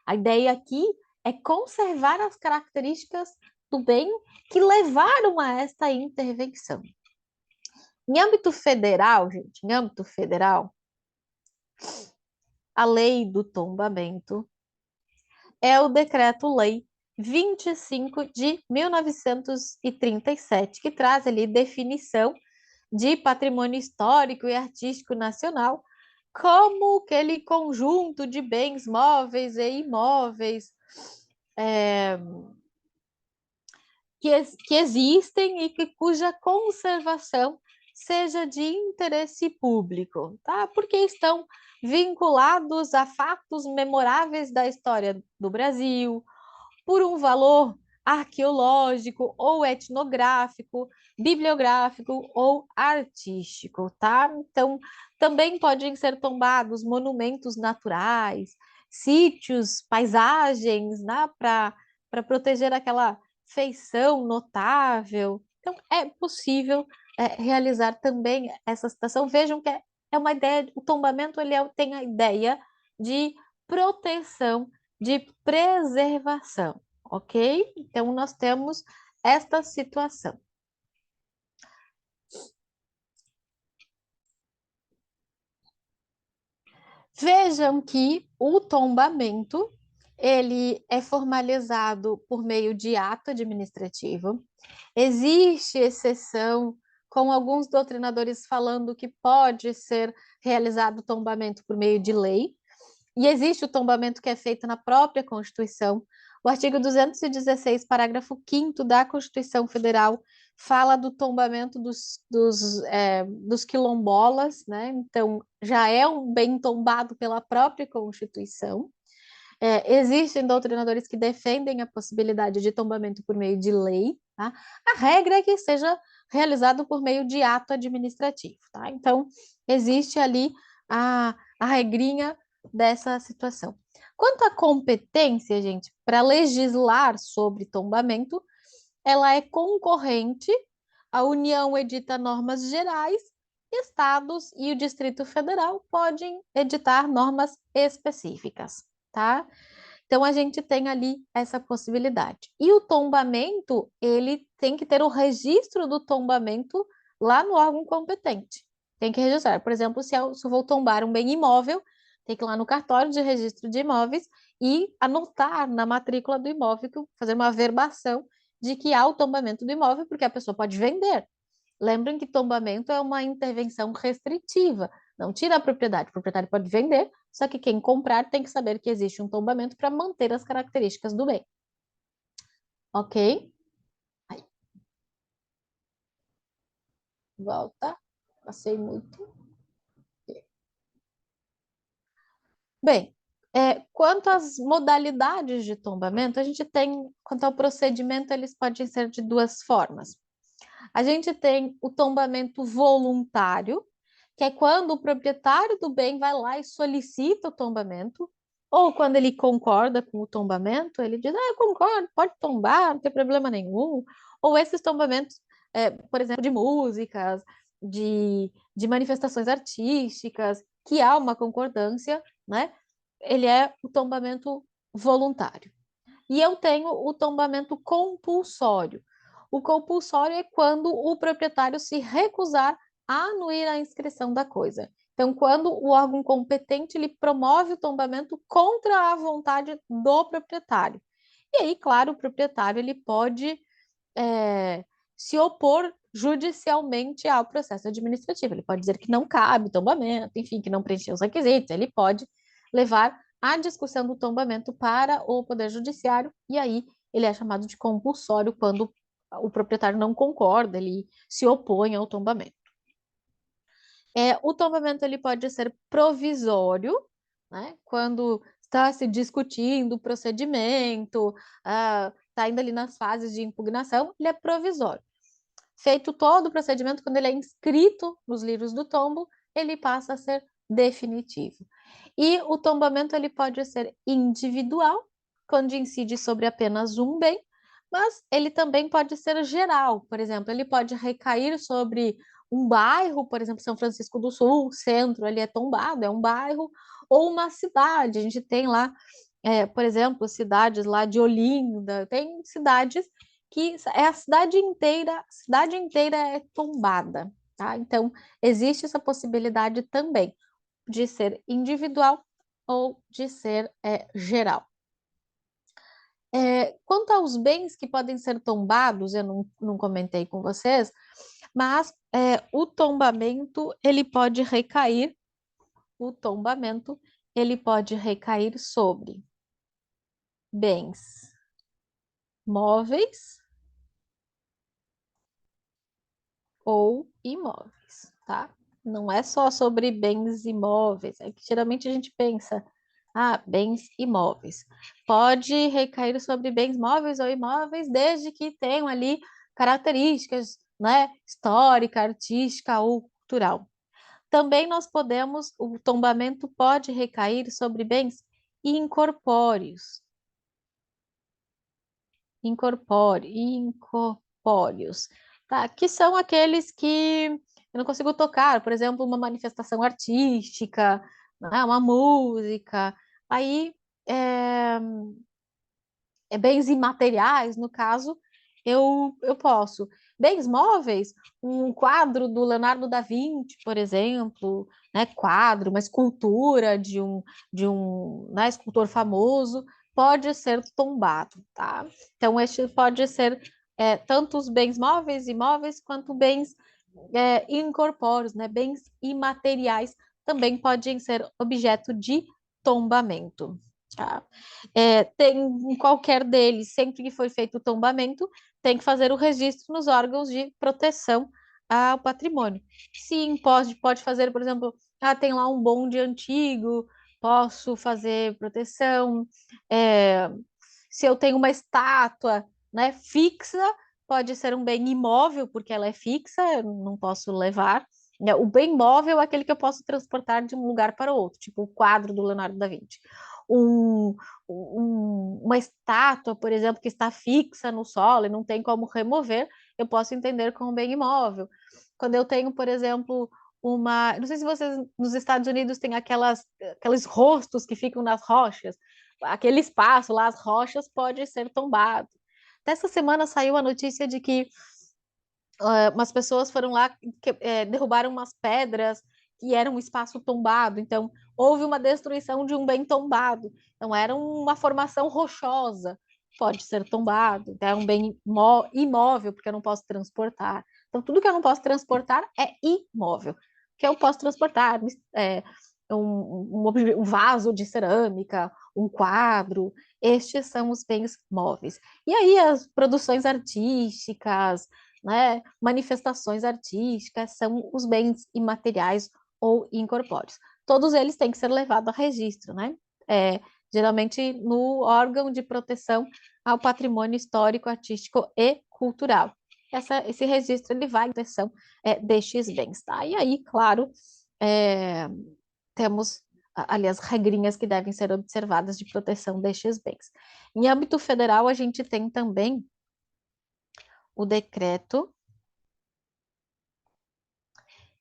A ideia aqui é conservar as características do bem que levaram a esta intervenção. Em âmbito federal, gente, em âmbito federal, a lei do tombamento é o Decreto-Lei 25 de 1937, que traz ali definição de patrimônio histórico e artístico nacional como aquele conjunto de bens móveis e imóveis é, que existem e cuja conservação seja de interesse público, tá? Porque estão vinculados a fatos memoráveis da história do Brasil, por um valor arqueológico ou etnográfico, bibliográfico ou artístico, tá? Então, também podem ser tombados monumentos naturais, sítios, paisagens, né, para proteger aquela feição notável. Então, é possível realizar também essa situação. Vejam que é uma ideia, o tombamento tem a ideia de proteção, de preservação, ok? Então, nós temos esta situação. Vejam que o tombamento, ele é formalizado por meio de ato administrativo. Existe exceção, com alguns doutrinadores falando que pode ser realizado o tombamento por meio de lei, e existe o tombamento que é feito na própria Constituição. O artigo 216, parágrafo 5º da Constituição Federal, fala do tombamento dos quilombolas, né? Então, já é um bem tombado pela própria Constituição. Existem doutrinadores que defendem a possibilidade de tombamento por meio de lei, tá? A regra é que seja realizado por meio de ato administrativo, tá? Então, existe ali a regrinha dessa situação. Quanto à competência, gente, para legislar sobre tombamento, ela é concorrente, a União edita normas gerais, estados e o Distrito Federal podem editar normas específicas, tá? Então a gente tem ali essa possibilidade. E o tombamento, ele tem que ter o registro do tombamento lá no órgão competente. Tem que registrar. Por exemplo, se eu vou tombar um bem imóvel, tem que ir lá no cartório de registro de imóveis e anotar na matrícula do imóvel, fazer uma averbação de que há o tombamento do imóvel, porque a pessoa pode vender. Lembrem que tombamento é uma intervenção restritiva, não tira a proprietário pode vender, só que quem comprar tem que saber que existe um tombamento para manter as características do bem. Ok? Aí, volta. Passei muito. Bem, quanto às modalidades de tombamento, a gente tem, quanto ao procedimento, eles podem ser de duas formas. A gente tem o tombamento voluntário, que é quando o proprietário do bem vai lá e solicita o tombamento, ou quando ele concorda com o tombamento, ele diz, eu concordo, pode tombar, não tem problema nenhum. Ou esses tombamentos, por exemplo, de músicas, de manifestações artísticas, que há uma concordância, né? Ele é o tombamento voluntário. E eu tenho o tombamento compulsório. O compulsório é quando o proprietário se recusar a anuir a inscrição da coisa. Então, quando o órgão competente ele promove o tombamento contra a vontade do proprietário. E aí, claro, o proprietário ele pode se opor judicialmente ao processo administrativo. Ele pode dizer que não cabe tombamento, enfim, que não preencheu os requisitos. Ele pode levar a discussão do tombamento para o Poder Judiciário, e aí ele é chamado de compulsório quando o proprietário não concorda, ele se opõe ao tombamento. O tombamento ele pode ser provisório, né? Quando está se discutindo o procedimento, está ainda ali nas fases de impugnação, ele é provisório. Feito todo o procedimento, quando ele é inscrito nos livros do tombo, ele passa a ser definitivo. E o tombamento ele pode ser individual, quando incide sobre apenas um bem, mas ele também pode ser geral. Por exemplo, ele pode recair sobre um bairro, por exemplo, São Francisco do Sul, centro, ali é tombado, é um bairro, ou uma cidade. A gente tem lá, por exemplo, cidades lá de Olinda, tem cidades que é a cidade inteira é tombada, tá? Então, existe essa possibilidade também de ser individual ou de ser geral. Quanto aos bens que podem ser tombados, eu não comentei com vocês, mas o tombamento, o tombamento, ele pode recair sobre bens móveis ou imóveis, tá? Não é só sobre bens imóveis, é que geralmente a gente pensa, bens imóveis. Pode recair sobre bens móveis ou imóveis, desde que tenham ali características, né, histórica, artística ou cultural. Também o tombamento pode recair sobre bens incorpóreos, incorpóreos, tá? Que são aqueles que eu não consigo tocar, por exemplo, uma manifestação artística, né? Uma música. Aí, é, bens imateriais, no caso, eu posso. Bens móveis, um quadro do Leonardo da Vinci, por exemplo, né, quadro, uma escultura de um né, escultor famoso, pode ser tombado, tá? Então, este pode ser tanto os bens móveis, imóveis, quanto bens incorpóreos, né, bens imateriais, também podem ser objeto de tombamento. Tá? Tem qualquer deles, sempre que foi feito o tombamento, tem que fazer o registro nos órgãos de proteção ao patrimônio. Sim, pode fazer, por exemplo, tem lá um bonde antigo, posso fazer proteção. É, se eu tenho uma estátua, né, fixa, pode ser um bem imóvel, porque ela é fixa, eu não posso levar. Né? O bem móvel é aquele que eu posso transportar de um lugar para outro, tipo o quadro do Leonardo da Vinci. Um, uma estátua, por exemplo, que está fixa no solo e não tem como remover, eu posso entender como bem imóvel. Quando eu tenho, por exemplo, não sei se vocês nos Estados Unidos têm aqueles rostos que ficam nas rochas, aquele espaço lá, as rochas, pode ser tombado. Dessa semana saiu a notícia de que umas pessoas foram lá que derrubaram umas pedras que eram um espaço tombado. Então, houve uma destruição de um bem tombado. Então, era uma formação rochosa. Pode ser tombado. Então, é um bem imóvel, porque eu não posso transportar. Então, tudo que eu não posso transportar é imóvel. O que eu posso transportar um vaso de cerâmica, um quadro. Estes são os bens móveis. E aí, as produções artísticas, né, manifestações artísticas, são os bens imateriais ou incorpóreos. Todos eles têm que ser levados a registro, né? Geralmente no órgão de proteção ao patrimônio histórico, artístico e cultural. Esse registro ele vai em proteção destes bens, tá? E aí, claro, temos ali as regrinhas que devem ser observadas de proteção destes bens. Em âmbito federal, a gente tem também o decreto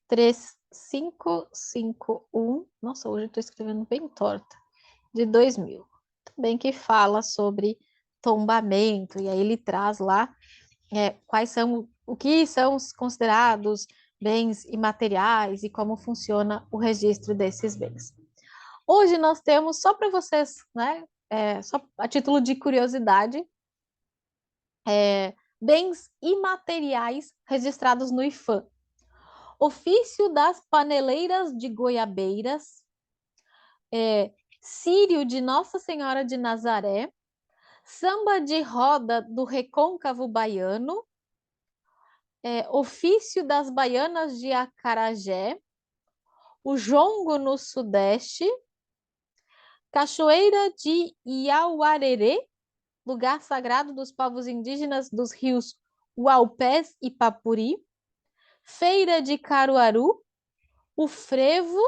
3551, nossa, hoje eu estou escrevendo bem torta, de 2000, também que fala sobre tombamento, e aí ele traz lá quais são, o que são considerados bens imateriais e como funciona o registro desses bens. Hoje nós temos, só para vocês, né, só a título de curiosidade, bens imateriais registrados no IFAM. Ofício das paneleiras de goiabeiras, Círio de Nossa Senhora de Nazaré, samba de roda do recôncavo baiano, ofício das baianas de Acarajé, o jongo no Sudeste, cachoeira de Iauarerê, lugar sagrado dos povos indígenas dos rios Uaupés e Papuri, feira de Caruaru, o frevo,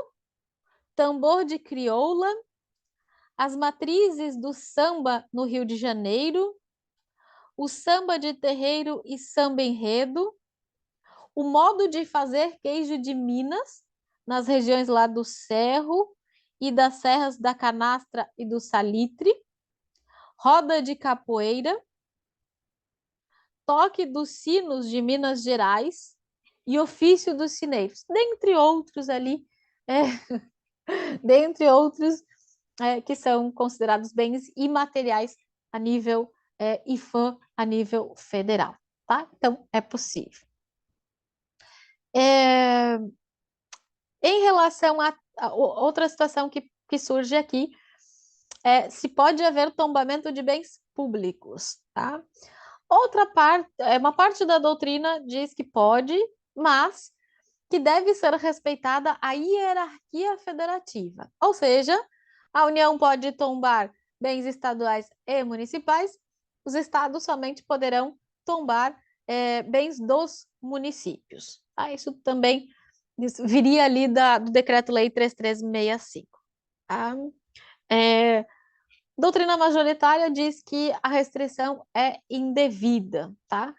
tambor de crioula, as matrizes do samba no Rio de Janeiro, o samba de terreiro e samba enredo, o modo de fazer queijo de Minas, nas regiões lá do Cerro e das serras da Canastra e do Salitre, roda de capoeira, toque dos sinos de Minas Gerais e ofício dos sineiros, dentre outros ali, dentre outros que são considerados bens imateriais a nível IFAM, a nível federal, tá? Então, é possível. Em relação a outra situação que surge aqui, se pode haver tombamento de bens públicos, tá? Outra parte, uma parte da doutrina diz que pode, mas que deve ser respeitada a hierarquia federativa. Ou seja, a União pode tombar bens estaduais e municipais, os estados somente poderão tombar bens dos municípios. Tá? Isso também viria ali do Decreto-Lei 3365. Tá? Doutrina majoritária diz que a restrição é indevida, tá?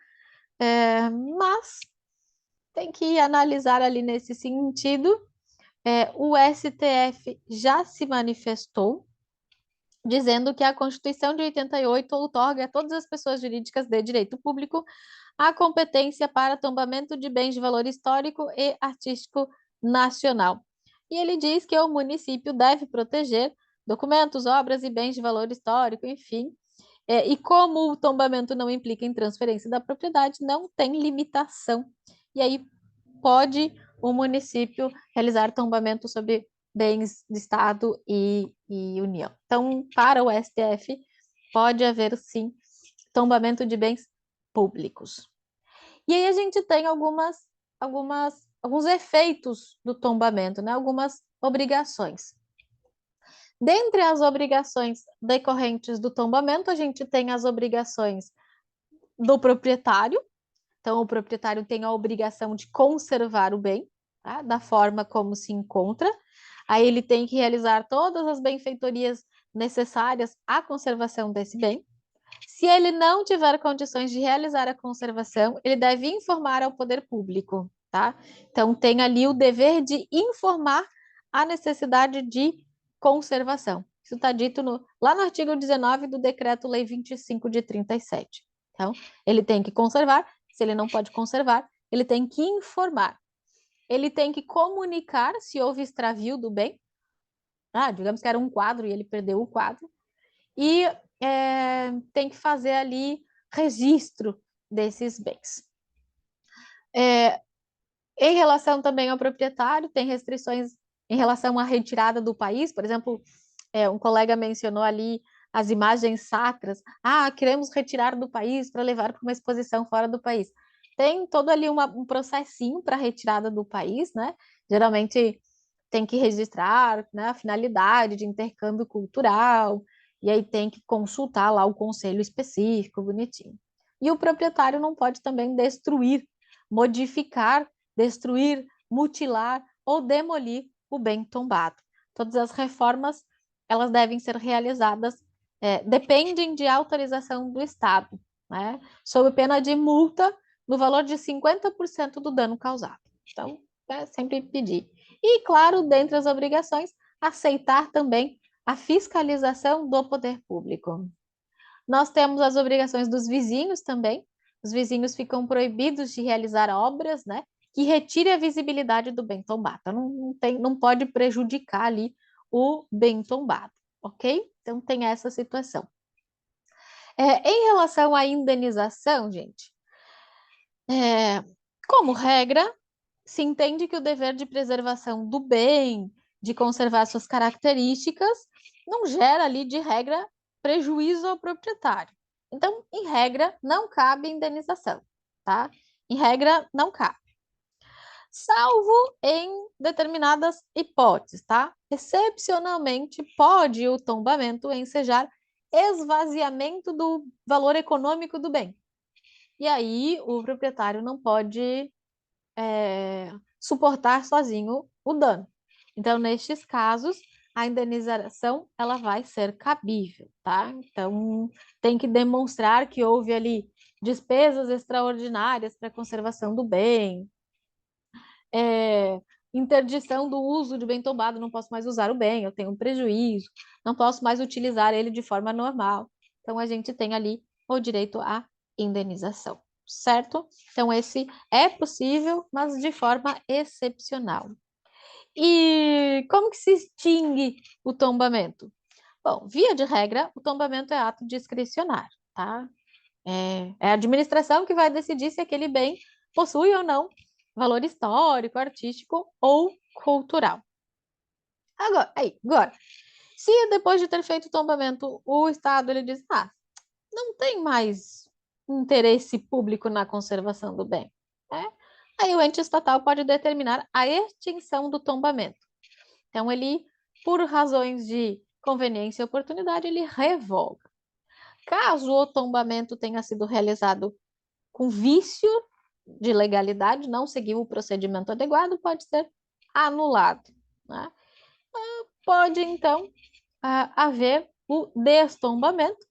Mas tem que analisar ali nesse sentido. O STF já se manifestou, dizendo que a Constituição de 88 outorga a todas as pessoas jurídicas de direito público a competência para tombamento de bens de valor histórico e artístico nacional. E ele diz que o município deve proteger documentos, obras e bens de valor histórico, enfim. E como o tombamento não implica em transferência da propriedade, não tem limitação. E aí pode o município realizar tombamento sobre bens de Estado e União. Então, para o STF, pode haver, sim, tombamento de bens públicos. E aí a gente tem alguns efeitos do tombamento, né? Algumas obrigações. Dentre as obrigações decorrentes do tombamento, a gente tem as obrigações do proprietário. Então, o proprietário tem a obrigação de conservar o bem, tá? Da forma como se encontra. Aí ele tem que realizar todas as benfeitorias necessárias à conservação desse bem. Se ele não tiver condições de realizar a conservação, ele deve informar ao poder público, tá? Então, tem ali o dever de informar a necessidade de conservação. Isso está dito lá no artigo 19 do Decreto-Lei 25 de 37. Então, ele tem que conservar. Se ele não pode conservar, ele tem que informar. Ele tem que comunicar se houve extravio do bem. Digamos que era um quadro e ele perdeu o quadro. E tem que fazer ali registro desses bens. Em relação também ao proprietário, tem restrições em relação à retirada do país. Por exemplo, um colega mencionou ali as imagens sacras. Queremos retirar do país para levar para uma exposição fora do país. Tem todo ali um processinho para retirada do país, né? Geralmente tem que registrar, né, a finalidade de intercâmbio cultural, e aí tem que consultar lá o conselho específico, bonitinho. E o proprietário não pode também destruir, modificar, destruir, mutilar ou demolir o bem tombado. Todas as reformas, elas devem ser realizadas, dependem de autorização do Estado, né? Sob pena de multa no valor de 50% do dano causado. Então, sempre pedir. E, claro, dentre as obrigações, aceitar também a fiscalização do poder público. Nós temos as obrigações dos vizinhos também. Os vizinhos ficam proibidos de realizar obras, né, que retire a visibilidade do bem tombado. Então, não pode prejudicar ali o bem tombado, ok? Então, tem essa situação. Em relação à indenização, gente, como regra, se entende que o dever de preservação do bem, de conservar suas características, não gera ali, de regra, prejuízo ao proprietário. Então, em regra, não cabe indenização, tá? Em regra, não cabe. Salvo em determinadas hipóteses, tá? Excepcionalmente, pode o tombamento ensejar esvaziamento do valor econômico do bem. E aí, o proprietário não pode suportar sozinho o dano. Então, nestes casos, a indenização ela vai ser cabível, tá? Então, tem que demonstrar que houve ali despesas extraordinárias para a conservação do bem, interdição do uso de bem tombado, não posso mais usar o bem, eu tenho um prejuízo, não posso mais utilizar ele de forma normal. Então, a gente tem ali o direito à indenização, certo? Então, esse é possível, mas de forma excepcional. E como que se extingue o tombamento? Bom, via de regra, o tombamento é ato discricionário, tá? É a administração que vai decidir se aquele bem possui ou não valor histórico, artístico ou cultural. Agora, se depois de ter feito o tombamento, o Estado ele diz, não tem mais interesse público na conservação do bem, né? Aí o ente estatal pode determinar a extinção do tombamento. Então, ele, por razões de conveniência e oportunidade, ele revoga. Caso o tombamento tenha sido realizado com vício de legalidade, não seguiu o procedimento adequado, pode ser anulado, né? Pode, então, haver o destombamento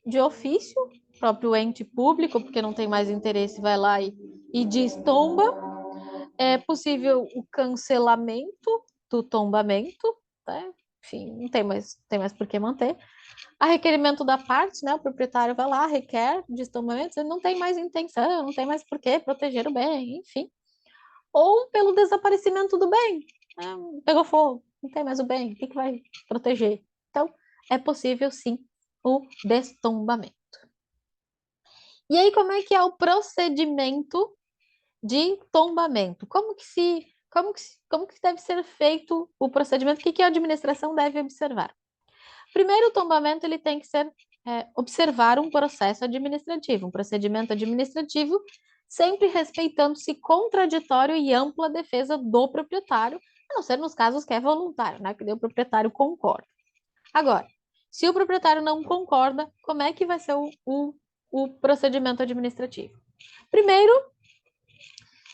de ofício, próprio ente público, porque não tem mais interesse, vai lá e destomba. É possível o cancelamento do tombamento, né? Enfim, não tem mais por que manter. A requerimento da parte, né? O proprietário vai lá, requer destombamento, ele não tem mais intenção, não tem mais por que proteger o bem, enfim. Ou pelo desaparecimento do bem, né? Pegou fogo, não tem mais o bem, o que vai proteger? Então, é possível sim o destombamento. E aí, como é que é o procedimento de tombamento? Como que deve ser feito o procedimento? O que a administração deve observar? Primeiro, o tombamento ele tem que ser observar um processo administrativo, um procedimento administrativo, sempre respeitando-se contraditório e ampla defesa do proprietário, a não ser nos casos que é voluntário, né? Que o proprietário concorda. Agora, se o proprietário não concorda, como é que vai ser o procedimento administrativo? Primeiro,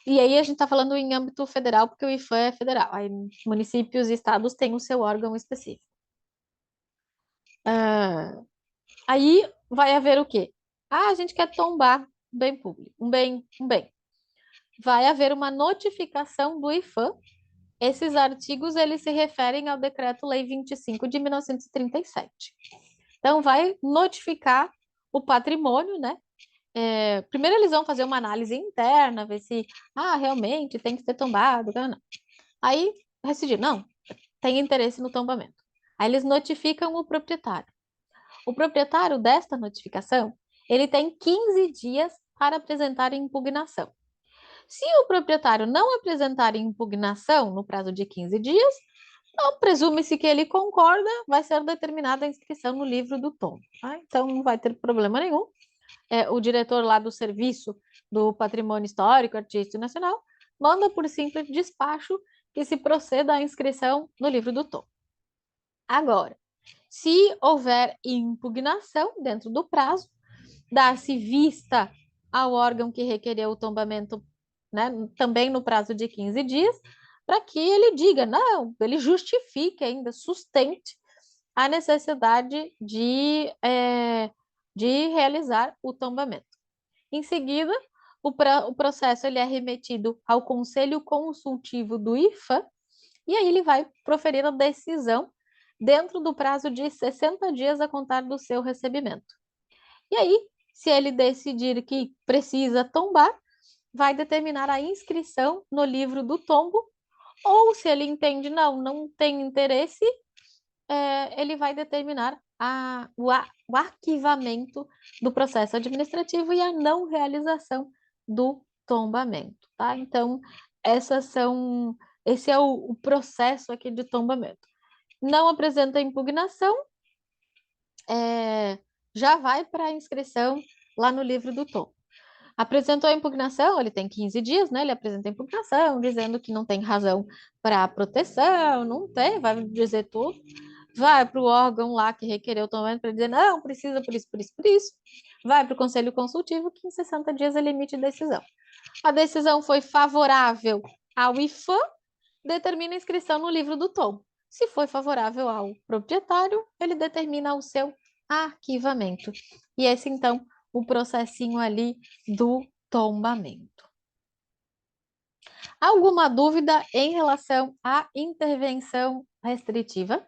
e aí a gente está falando em âmbito federal, porque o IFAM é federal. Aí municípios e estados têm o seu órgão específico. Aí vai haver o quê? A gente quer tombar bem público, um bem. Vai haver uma notificação do IFAM. Esses artigos eles se referem ao Decreto-Lei 25 de 1937. Então vai notificar o patrimônio, né? Primeiro eles vão fazer uma análise interna, ver se realmente tem que ser tombado. Não. Aí decidir, não, tem interesse no tombamento. Aí eles notificam o proprietário. O proprietário desta notificação, ele tem 15 dias para apresentar impugnação. Se o proprietário não apresentar impugnação no prazo de 15 dias, então presume-se que ele concorda, vai ser determinada a inscrição no livro do tombo. Tá? Então não vai ter problema nenhum. O diretor lá do Serviço do Patrimônio Histórico, Artístico e Nacional manda por simples despacho que se proceda à inscrição no livro do tombo. Agora, se houver impugnação dentro do prazo, dá-se vista ao órgão que requereu o tombamento, né, também no prazo de 15 dias, para que ele diga, não, ele justifique ainda, sustente a necessidade de realizar o tombamento. Em seguida, o processo ele é remetido ao Conselho Consultivo do IFAM, e aí ele vai proferir a decisão dentro do prazo de 60 dias a contar do seu recebimento. E aí, se ele decidir que precisa tombar, vai determinar a inscrição no livro do tombo, ou se ele entende, não tem interesse, ele vai determinar o arquivamento do processo administrativo e a não realização do tombamento, tá? Então, esse é o processo aqui de tombamento. Não apresenta impugnação, já vai para a inscrição lá no livro do tombo. Apresentou a impugnação, ele tem 15 dias, né? Ele apresenta a impugnação, dizendo que não tem razão para proteção, não tem, vai dizer tudo. Vai para o órgão lá que requereu o tombamento para dizer, não, precisa por isso, por isso, por isso. Vai para o Conselho Consultivo, que em 60 dias ele emite decisão. A decisão foi favorável ao IFAM, determina a inscrição no livro do tombo. Se foi favorável ao proprietário, ele determina o seu arquivamento. E esse, então, o processinho ali do tombamento. Alguma dúvida em relação à intervenção restritiva?